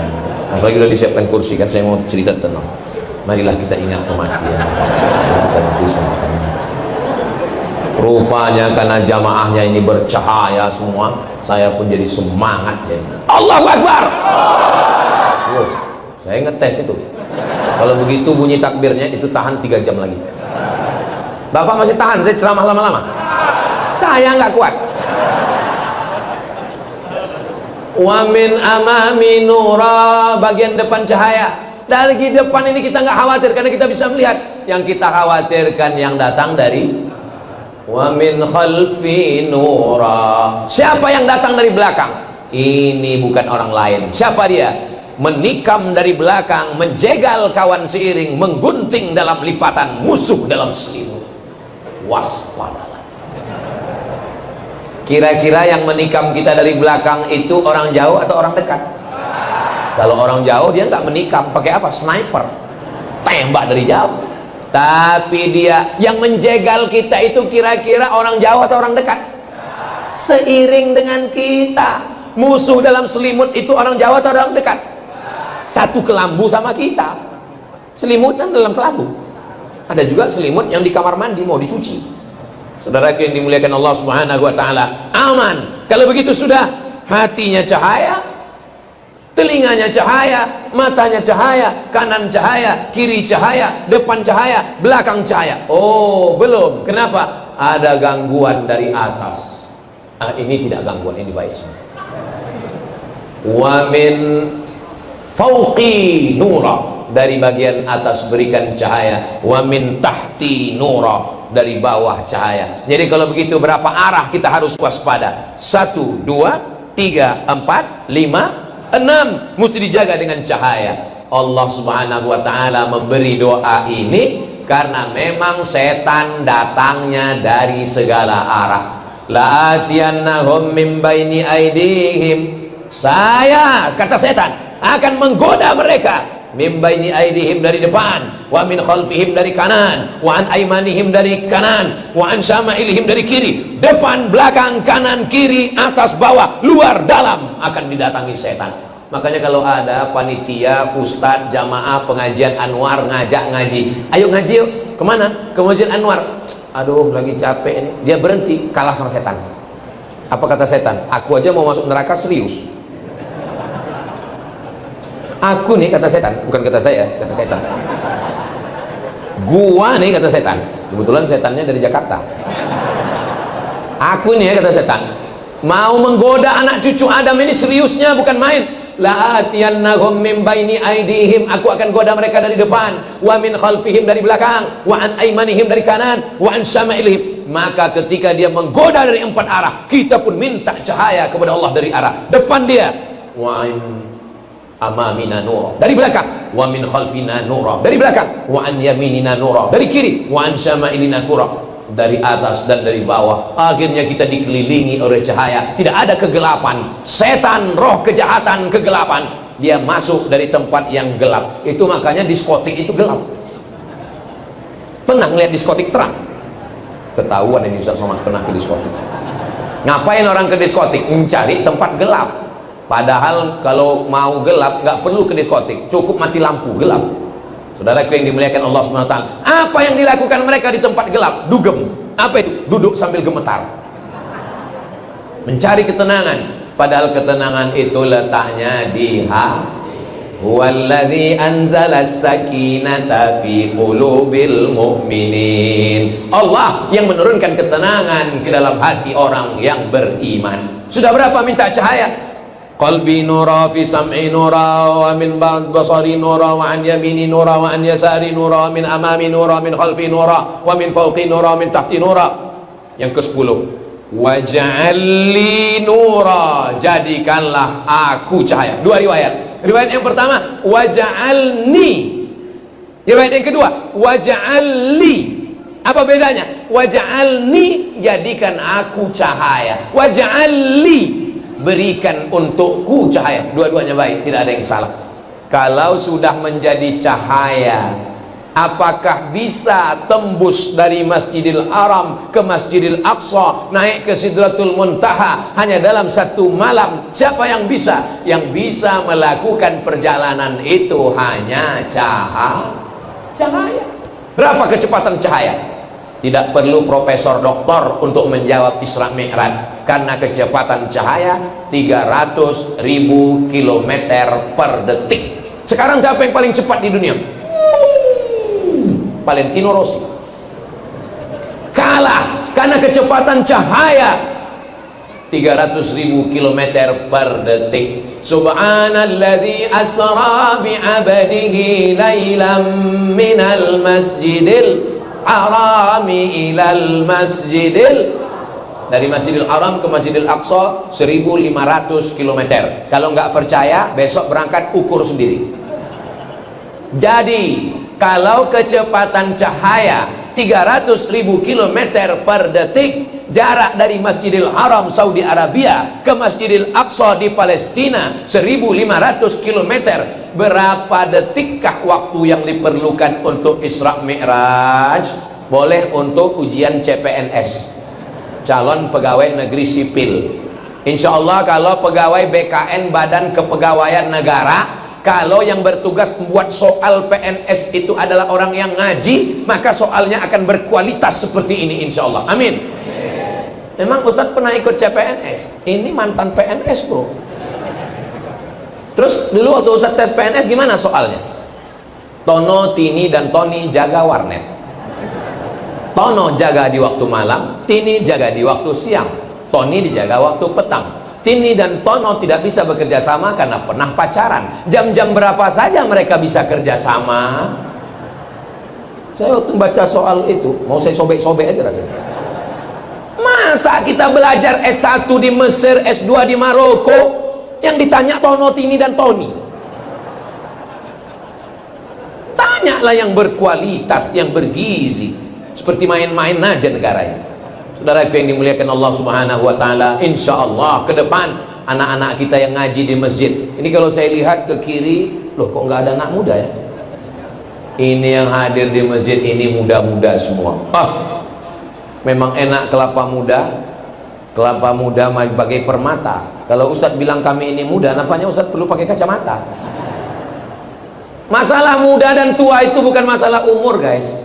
apalagi udah disiapkan kursi kan, saya mau cerita tentang marilah kita ingat kematian. Rupanya karena jamaahnya ini bercahaya semua, saya pun jadi semangat ya. Allahu Akbar. Saya ngetes itu. Kalau begitu bunyi takbirnya itu tahan 3 jam lagi. Bapak masih tahan saya ceramah lama-lama? Saya nggak kuat. Wa min amami nura, bagian depan cahaya. Dari depan ini kita nggak khawatir karena kita bisa melihat. Yang kita khawatirkan yang datang dari wa min khalfi nura. Siapa yang datang dari belakang? Ini bukan orang lain. Siapa dia? Menikam dari belakang, menjegal kawan seiring, menggunting dalam lipatan, musuh dalam selimut. Waspadalah. Kira-kira yang menikam kita dari belakang itu orang jauh atau orang dekat? Kalau orang jauh dia nggak menikam, pakai apa? Sniper, tembak dari jauh. Tapi dia yang menjegal kita itu kira-kira orang jauh atau orang dekat? Seiring dengan kita. Musuh dalam selimut itu orang jauh atau orang dekat? Satu kelambu sama kita. Selimut kan dalam kelambu. Ada juga selimut yang di kamar mandi mau dicuci. Saudara yang dimuliakan Allah Subhanahu wa taala, aman. Kalau begitu sudah, hatinya cahaya, telinganya cahaya, matanya cahaya, kanan cahaya, kiri cahaya, depan cahaya, belakang cahaya. Oh, belum. Kenapa? Ada gangguan dari atas. Ini tidak gangguan, ini baik semua. Wa min fauqi nura, dari bagian atas berikan cahaya, wa min tahti nura, dari bawah cahaya. Jadi kalau begitu berapa arah kita harus waspada? 1, 2, 3, 4, 5, 6 mesti dijaga dengan cahaya. Allah subhanahu wa ta'ala memberi doa ini karena memang setan datangnya dari segala arah. La'atiyannahum min baini aidihim, saya, kata setan, akan menggoda mereka, min baini aidihim, dari depan, wa min khalfihim, dari kanan, wa an aimanihim, dari kanan, wa an syama'ilihim, dari kiri. Depan, belakang, kanan, kiri, atas, bawah, luar, dalam akan didatangi setan. Makanya kalau ada panitia, ustadz, jamaah, pengajian Anwar ngajak ngaji, ayo ngaji yuk, kemana? Ke Masjid Anwar. Aduh lagi capek ini, dia berhenti, kalah sama setan. Apa kata setan? Aku aja mau masuk neraka serius. Aku nih, kata setan, bukan kata saya, kata setan. Gua nih, kata setan. Kebetulan setannya dari Jakarta. Aku nih, kata setan, mau menggoda anak cucu Adam ini seriusnya, bukan main. La'atiyannahum min baini aidihim, aku akan goda mereka dari depan, wa min khalfihim, dari belakang, wa an aimanihim, dari kanan, wa an syama'ilihim. Maka ketika dia menggoda dari 4 arah, kita pun minta cahaya kepada Allah dari arah depan dia, wa an amamina nura, dari belakang, wa min khalfina nura, dari belakang, wa an yaminina nura, dari kiri, wa an syama'ilina nura, dari atas dan dari bawah. Akhirnya kita dikelilingi oleh cahaya, tidak ada kegelapan. Setan, roh kejahatan, kegelapan, dia masuk dari tempat yang gelap. Itu makanya diskotik itu gelap. Pernah ngeliat diskotik terang? Ketahuan ini Ustaz Somad pernah ke diskotik. Ngapain orang ke diskotik? Mencari tempat gelap. Padahal kalau mau gelap nggak perlu ke diskotik, cukup mati lampu, gelap. Saudaraku yang dimuliakan Allah SWT, apa yang dilakukan mereka di tempat gelap? Dugem. Apa itu? Duduk sambil gemetar, mencari ketenangan. Padahal ketenangan itu letaknya di hati. Huwallazi anzala as-sakinata fi qulubil mu'minin. Allah yang menurunkan ketenangan ke dalam hati orang yang beriman. Sudah berapa minta cahaya? Qalbi nura, fi sam'i nura, wa min ba'd basari nura, wa an yamini nura, wa an yasari nura, min amami nura, min khalfi nura, wa min fawqi nura, min tahti nura. Yang ke-10, waj'alli nura, jadikanlah aku cahaya. 2 riwayat. Riwayat yang pertama, waj'alni. Riwayat yang kedua, waj'alli. Apa bedanya? Waj'alni, jadikan aku cahaya. Waj'alli, berikan untukku cahaya. Dua-duanya baik, tidak ada yang salah. Kalau sudah menjadi cahaya, apakah bisa tembus dari Masjidil Haram ke Masjidil Aqsa, naik ke Sidratul Muntaha hanya dalam 1 malam? Siapa yang bisa? Yang bisa melakukan perjalanan itu hanya cahaya. Berapa kecepatan cahaya? Tidak perlu profesor doktor untuk menjawab Isra Mi'raj, karena kecepatan cahaya 300.000 km per detik. Sekarang siapa yang paling cepat di dunia? Valentino Rossi. Kalah karena kecepatan cahaya 300.000 km per detik. Subhanalladzi asra bi 'abdihi lailan minal masjidil harami ilal masjidil, dari Masjidil Haram ke Masjidil Aqsa 1500 km. Kalau nggak percaya, besok berangkat ukur sendiri. Jadi kalau kecepatan cahaya 300.000 km per detik, jarak dari Masjidil Haram Saudi Arabia ke Masjidil Aqsa di Palestina 1500 km, berapa detikkah waktu yang diperlukan untuk Isra Mi'raj? Boleh untuk ujian CPNS, calon pegawai negeri sipil. Insya Allah kalau pegawai BKN, Badan Kepegawaian Negara, kalau yang bertugas membuat soal PNS itu adalah orang yang ngaji, maka soalnya akan berkualitas seperti ini insya Allah. Amin. Memang Ustadz pernah ikut CPNS? Ini mantan PNS bro. Terus dulu waktu Ustadz tes PNS gimana soalnya? Tono, Tini, dan Tony jaga warnet. Tono jaga di waktu malam, Tini jaga di waktu siang, Tony dijaga waktu petang. Tini dan Tono tidak bisa bekerja sama karena pernah pacaran. Jam-jam berapa saja mereka bisa kerja sama? Saya waktu baca soal itu, mau saya sobek-sobek aja rasanya. Masa kita belajar S1 di Mesir, S2 di Maroko, yang ditanya Tono, Tini dan Toni? Tanyalah yang berkualitas, yang bergizi. Seperti main-main aja negara ini. Saudaraku yang dimuliakan Allah Subhanahu wa taala, insya Allah ke depan anak-anak kita yang ngaji di masjid. Ini kalau saya lihat ke kiri, loh kok nggak ada anak muda ya? Ini yang hadir di masjid ini muda-muda semua. Memang enak kelapa muda bagai permata. Kalau Ustadz bilang kami ini muda, nampaknya Ustadz perlu pakai kacamata. Masalah muda dan tua itu bukan masalah umur guys,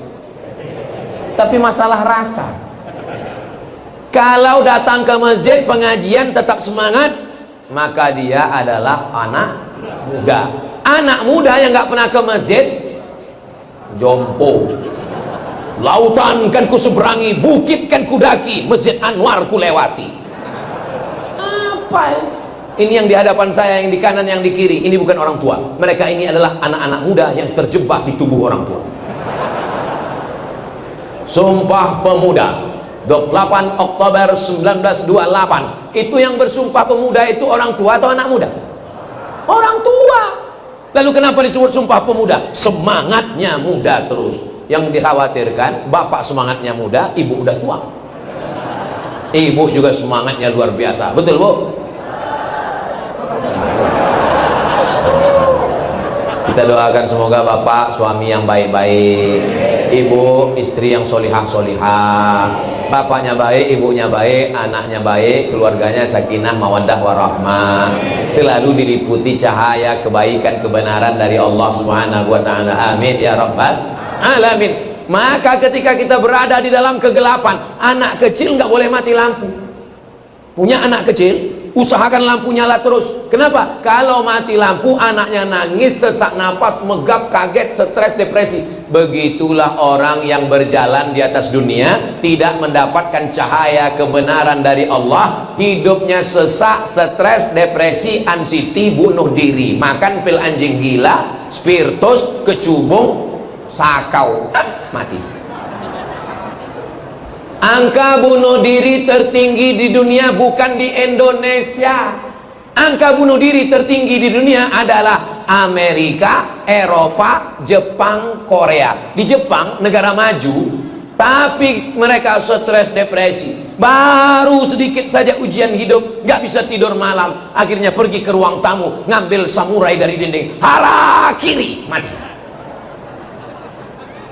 tapi masalah rasa. Kalau datang ke masjid pengajian tetap semangat, maka dia adalah anak muda. Anak muda yang nggak pernah ke masjid, jompo. Lautan kan ku seberangi, bukit kan ku daki, Masjid Anwar ku lewati. Apa ini yang di hadapan saya, yang di kanan, yang di kiri? Ini bukan orang tua. Mereka ini adalah anak-anak muda yang terjebak di tubuh orang tua. Sumpah Pemuda 28 Oktober 1928. Itu yang bersumpah pemuda itu orang tua atau anak muda? Orang tua. Lalu kenapa disebut sumpah pemuda? Semangatnya muda terus. Yang dikhawatirkan bapak semangatnya muda, ibu udah tua. Ibu juga semangatnya luar biasa. Betul Bu? Kita doakan semoga bapak suami yang baik-baik, ibu istri yang solihah-solihah, bapaknya baik, ibunya baik, anaknya baik, keluarganya sakinah mawaddah warahmah, selalu diliputi cahaya kebaikan kebenaran dari Allah Subhanahu wa taala. Amin ya rabbal alamin. Maka ketika kita berada di dalam kegelapan, anak kecil nggak boleh mati lampu. Punya anak kecil, usahakan lampu nyala terus. Kenapa? Kalau mati lampu, anaknya nangis, sesak napas, megap, kaget, stres, depresi. Begitulah orang yang berjalan di atas dunia, tidak mendapatkan cahaya kebenaran dari Allah, hidupnya sesak, stres, depresi, anxiety, bunuh diri, makan pil anjing gila, spiritus, kecubung, sakau, mati. Angka bunuh diri tertinggi di dunia bukan di Indonesia. Angka bunuh diri tertinggi di dunia adalah Amerika, Eropa, Jepang, Korea. Di Jepang, negara maju, tapi mereka stres, depresi. Baru sedikit saja ujian hidup, nggak bisa tidur malam. Akhirnya pergi ke ruang tamu, ngambil samurai dari dinding, harakiri, mati.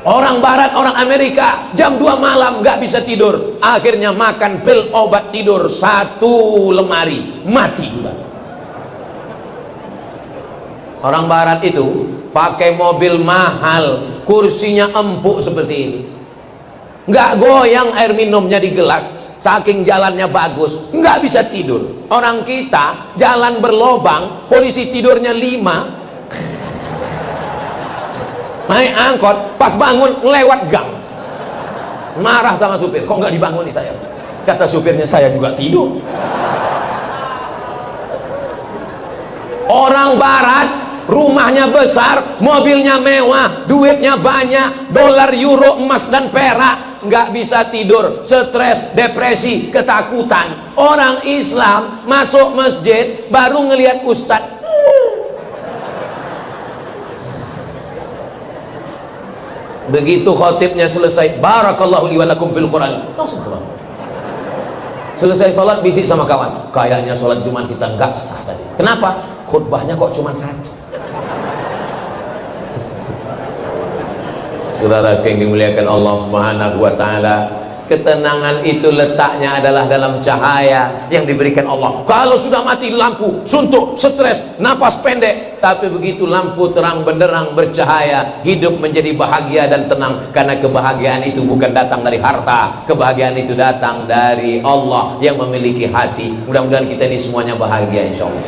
Orang barat, orang Amerika jam 2 malam gak bisa tidur, akhirnya makan pil obat tidur 1 lemari, mati juga. Orang barat itu pakai mobil mahal, kursinya empuk seperti ini, gak goyang air minumnya di gelas, saking jalannya bagus, gak bisa tidur. Orang kita jalan berlobang, polisi tidurnya 5, naik angkot, pas bangun lewat gang, marah sama supir, kok nggak dibangun nih saya? Kata supirnya, saya juga tidur. Orang barat rumahnya besar, mobilnya mewah, duitnya banyak, dolar, euro, emas dan perak, nggak bisa tidur, stres, depresi, ketakutan. Orang Islam masuk masjid baru ngelihat ustadz, begitu khotibnya selesai, barakallahu li wa lakum fil Quran, langsung pulang. Selesai sholat bisik sama kawan, kayaknya sholat Jumat kita nggak sah tadi. Kenapa? Khutbahnya kok cuma 1. Saudara yang dimuliakan Allah Subhanahu wa taala, ketenangan itu letaknya adalah dalam cahaya yang diberikan Allah. Kalau sudah mati lampu, suntuk, stres, napas pendek, tapi begitu lampu terang benderang bercahaya, hidup menjadi bahagia dan tenang, karena kebahagiaan itu bukan datang dari harta, kebahagiaan itu datang dari Allah yang memiliki hati. Mudah-mudahan kita ini semuanya bahagia insya Allah.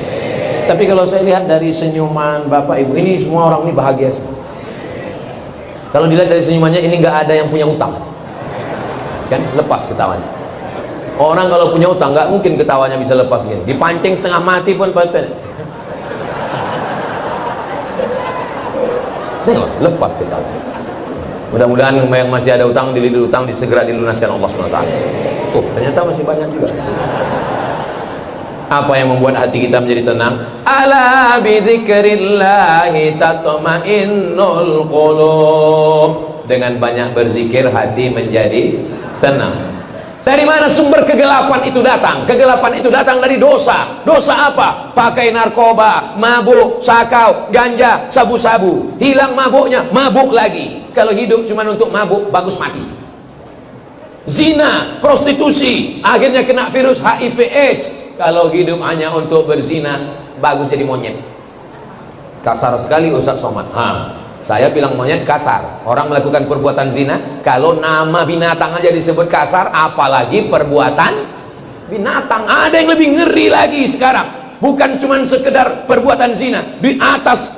Tapi kalau saya lihat dari senyuman Bapak Ibu, ini semua orang ini bahagia semua. Kalau dilihat dari senyumannya, ini nggak ada yang punya utang, kan lepas ketawanya. Orang kalau punya utang nggak mungkin ketawanya bisa lepas gini. Dipancing setengah mati pun paten. Tengok, lepas ketawa. Mudah-mudahan yang masih ada utang, dililit utang, segera dilunaskan Allah SWT. Tuh, ternyata masih banyak juga. Apa yang membuat hati kita menjadi tenang? Ala bi dzikrillahi tatma'innul qulub. Dengan banyak berzikir hati menjadi tenang. Dari mana sumber kegelapan itu datang? Kegelapan itu datang dari dosa. Dosa apa? Pakai narkoba, mabuk, sakau, ganja, sabu-sabu. Hilang mabuknya, mabuk lagi. Kalau hidup cuma untuk mabuk, bagus mati. Zina, prostitusi, akhirnya kena virus HIV/AIDS. Kalau hidup hanya untuk berzina, bagus jadi monyet. Kasar sekali Ustaz Somad. Saya bilang monyet kasar. Orang melakukan perbuatan zina, kalau nama binatang aja disebut kasar, apalagi perbuatan binatang. Ada yang lebih ngeri lagi sekarang. Bukan cuma sekedar perbuatan zina, di atas.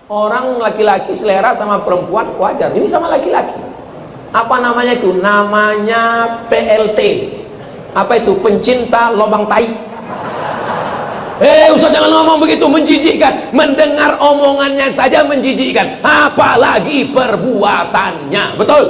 Orang laki-laki selera sama perempuan wajar. Ini sama laki-laki. Apa namanya itu? Namanya PLT. Apa itu? Pencinta lobang tai. Ustaz jangan ngomong begitu, menjijikkan. Mendengar omongannya saja menjijikkan, apalagi perbuatannya. Betul?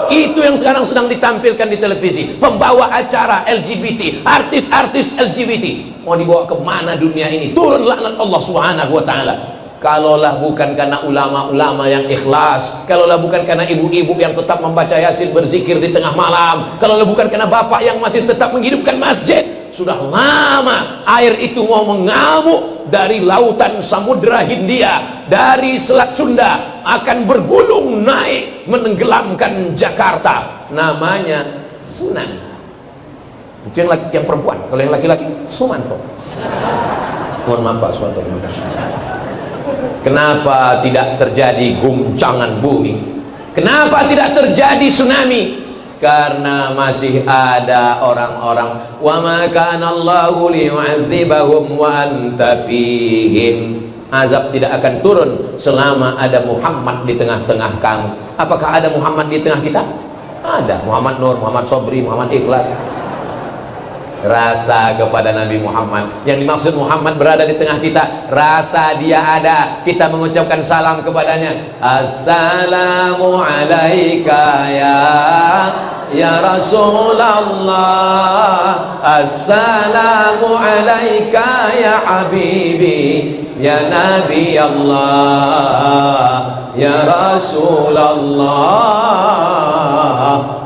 Itu yang sekarang sedang ditampilkan di televisi. Pembawa acara LGBT, artis-artis LGBT. Mau dibawa kemana dunia ini? Turun laknat Allah Subhanahu wa ta'ala. Kalaulah bukan karena ulama-ulama yang ikhlas, kalaulah bukan karena ibu-ibu yang tetap membaca Yasin, berzikir di tengah malam, kalaulah bukan karena bapak yang masih tetap menghidupkan masjid, sudah lama air itu mau mengamuk dari lautan Samudra Hindia, dari Selat Sunda, akan bergulung naik menenggelamkan Jakarta. Namanya tsunami. Itu yang perempuan. Kalau yang laki-laki, Sumanto. Mohon maaf Pak Sumanto. Kenapa tidak terjadi guncangan bumi? Kenapa tidak terjadi tsunami? Karena masih ada orang-orang, wa ma kana Allahu liyu'adzibahum wa anta fihim. Azab tidak akan turun selama ada Muhammad di tengah-tengah kamu. Apakah ada Muhammad di tengah kita? Ada. Muhammad Nur, Muhammad Sobri, Muhammad Ikhlas. Rasa kepada Nabi Muhammad. Yang dimaksud Muhammad berada di tengah kita, rasa dia ada. Kita mengucapkan salam kepadanya. Assalamu alaika ya Rasulullah. Assalamu alaika ya Habibi, ya Nabi Allah, ya Rasulullah.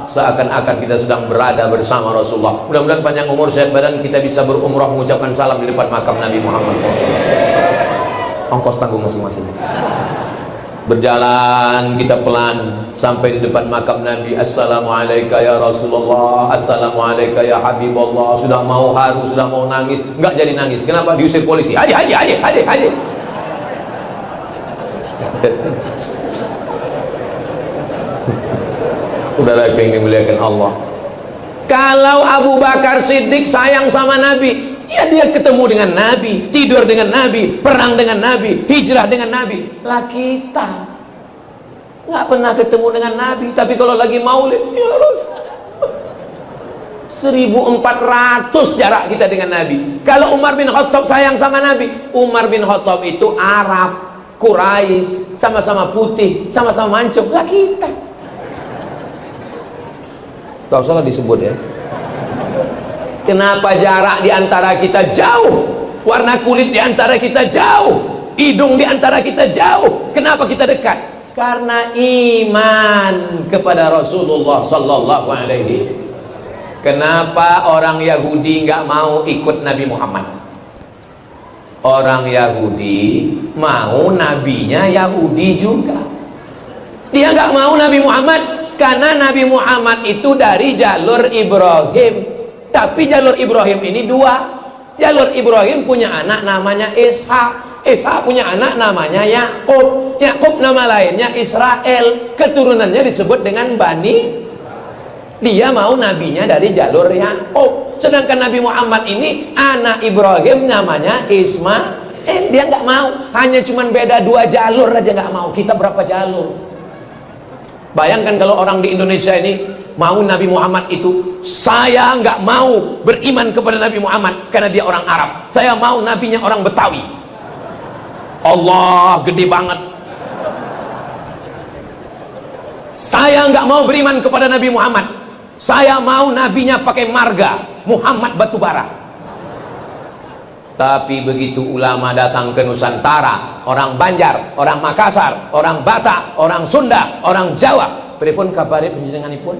Seakan-akan kita sedang berada bersama Rasulullah. Mudah-mudahan panjang umur, sehat badan, kita bisa berumrah mengucapkan salam di depan makam Nabi Muhammad SAW. Ongkos tanggung masing-masing. Berjalan kita pelan sampai di depan makam Nabi. Assalamualaikum ya Rasulullah, Assalamualaikum ya Habibullah. Sudah mau haru, sudah mau nangis, enggak jadi nangis. Kenapa? Diusir polisi. Haji. Saudara yang dimuliakan Allah, kalau Abu Bakar Siddiq sayang sama Nabi, ya dia ketemu dengan Nabi, tidur dengan Nabi, perang dengan Nabi, hijrah dengan Nabi. Lah kita nggak pernah ketemu dengan Nabi, tapi kalau lagi maulid, ya Rasul, 1400 jarak kita dengan Nabi. Kalau Umar bin Khattab sayang sama Nabi, Umar bin Khattab itu Arab, Quraisy, sama-sama putih, sama-sama mancung. Lah kita tak usahlah disebut ya. Kenapa jarak di antara kita jauh? Warna kulit di antara kita jauh, hidung di antara kita jauh. Kenapa kita dekat? Karena iman kepada Rasulullah sallallahu alaihi. Kenapa orang Yahudi nggak mau ikut Nabi Muhammad? Orang Yahudi mau nabinya Yahudi juga. Dia nggak mau Nabi Muhammad karena Nabi Muhammad itu dari jalur Ibrahim. Tapi jalur Ibrahim ini dua. Jalur Ibrahim punya anak namanya Ishak. Ishak punya anak namanya Yakub. Yakub nama lainnya Israel. Keturunannya disebut dengan Bani. Dia mau nabinya dari jalur Yakub. Sedangkan Nabi Muhammad ini anak Ibrahim namanya Ismail. Dia nggak mau. Hanya cuman beda 2 jalur aja nggak mau. Kita berapa jalur? Bayangkan kalau orang di Indonesia ini mau Nabi Muhammad itu, saya nggak mau beriman kepada Nabi Muhammad karena dia orang Arab, saya mau nabinya orang Betawi. Allah gede banget. Saya nggak mau beriman kepada Nabi Muhammad, saya mau nabinya pakai marga Muhammad Batubara. Tapi begitu ulama datang ke Nusantara, orang Banjar, orang Makassar, orang Batak, orang Sunda, orang Jawa, pripun kabare panjenenganipun?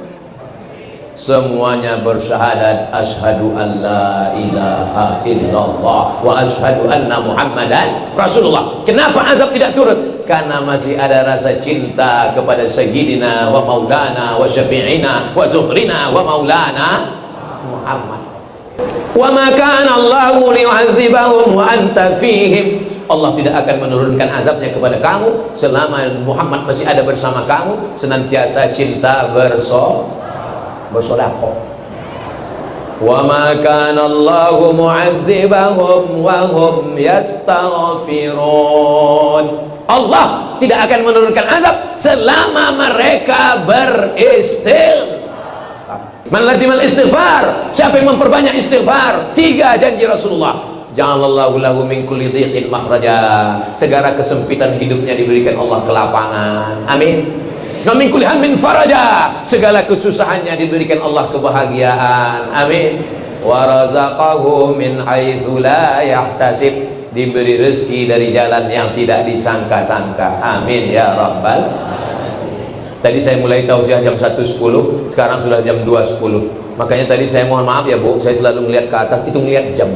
Semuanya bersyahadat asyhadu an la ilaha illallah wa asyhadu anna Muhammadan Rasulullah. Kenapa azab tidak turun? Karena masih ada rasa cinta kepada sayyidina wa maulana wa syafi'ina wa zufrina wa maulana Muhammad. Wa ma kana Allahu liyu'adzibahum wa anta fihim. Allah tidak akan menurunkan azabnya kepada kamu selama Muhammad masih ada bersama kamu. Senantiasa cinta bersedekah. Wa ma kana Allahu mu'adzibahum wa hum yastaghfirun. Allah tidak akan menurunkan azab selama mereka beristighfar. Man lazimal istighfar, siapa yang memperbanyak istighfar, 3 janji Rasulullah. Ja'alallahu lahu min kulli dhiqin makhraja, segala kesempitan hidupnya diberikan Allah kelapangan. Amin. Wa min kulli hammin faraja, segala kesusahannya diberikan Allah kebahagiaan. Amin. Wa razaqahu min haitsu la yahtasib, diberi rezeki dari jalan yang tidak disangka-sangka. Amin ya rabbal. Tadi saya mulai tausiah jam 1.10, sekarang sudah jam 2.10. Makanya tadi saya mohon maaf ya Bu, saya selalu melihat ke atas, itu melihat jam.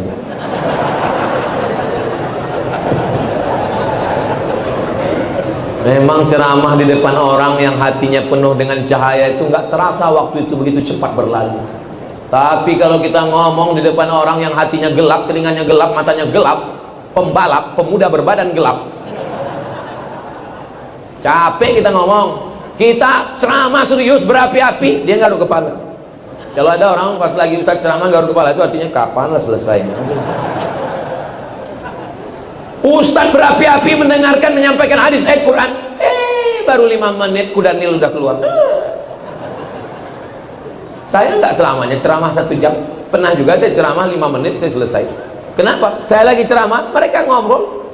Memang ceramah di depan orang yang hatinya penuh dengan cahaya itu nggak terasa waktu itu begitu cepat berlalu. Tapi kalau kita ngomong di depan orang yang hatinya gelap, telinganya gelap, matanya gelap, pembalap, pemuda berbadan gelap, capek kita ngomong. Kita ceramah serius berapi-api, dia garuk kepala. Kalau ada orang pas lagi ustaz ceramah garuk kepala, itu artinya kapan lah selesainya. Ustaz berapi-api mendengarkan menyampaikan hadis ayat Quran, baru 5 menit kuda Nil udah keluar. Saya nggak selamanya ceramah 1 jam, pernah juga saya ceramah 5 menit saya selesai. Kenapa? Saya lagi ceramah, mereka ngobrol.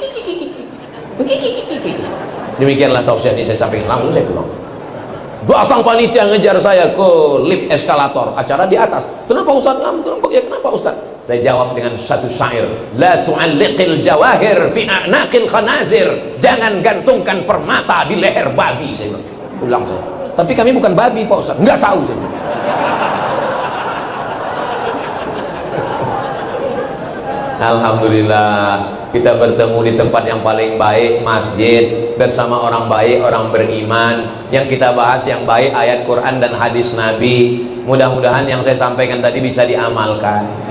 Demikianlah tausiah ini saya sampaikan, langsung saya pulang. Datang panitia ngejar saya ke lift eskalator, acara di atas. Kenapa Ustaz ngambek? Ya kenapa Ustaz? Saya jawab dengan satu syair, la tu'alliqil jawahir fi a'naqil khanazir, jangan gantungkan permata di leher babi. Saya ulang saya. Tapi kami bukan babi Pak Ustaz. Enggak tahu saya. Alhamdulillah kita bertemu di tempat yang paling baik, masjid, bersama orang baik, orang beriman. Yang kita bahas yang baik ayat Quran dan hadis Nabi. Mudah-mudahan yang saya sampaikan tadi bisa diamalkan.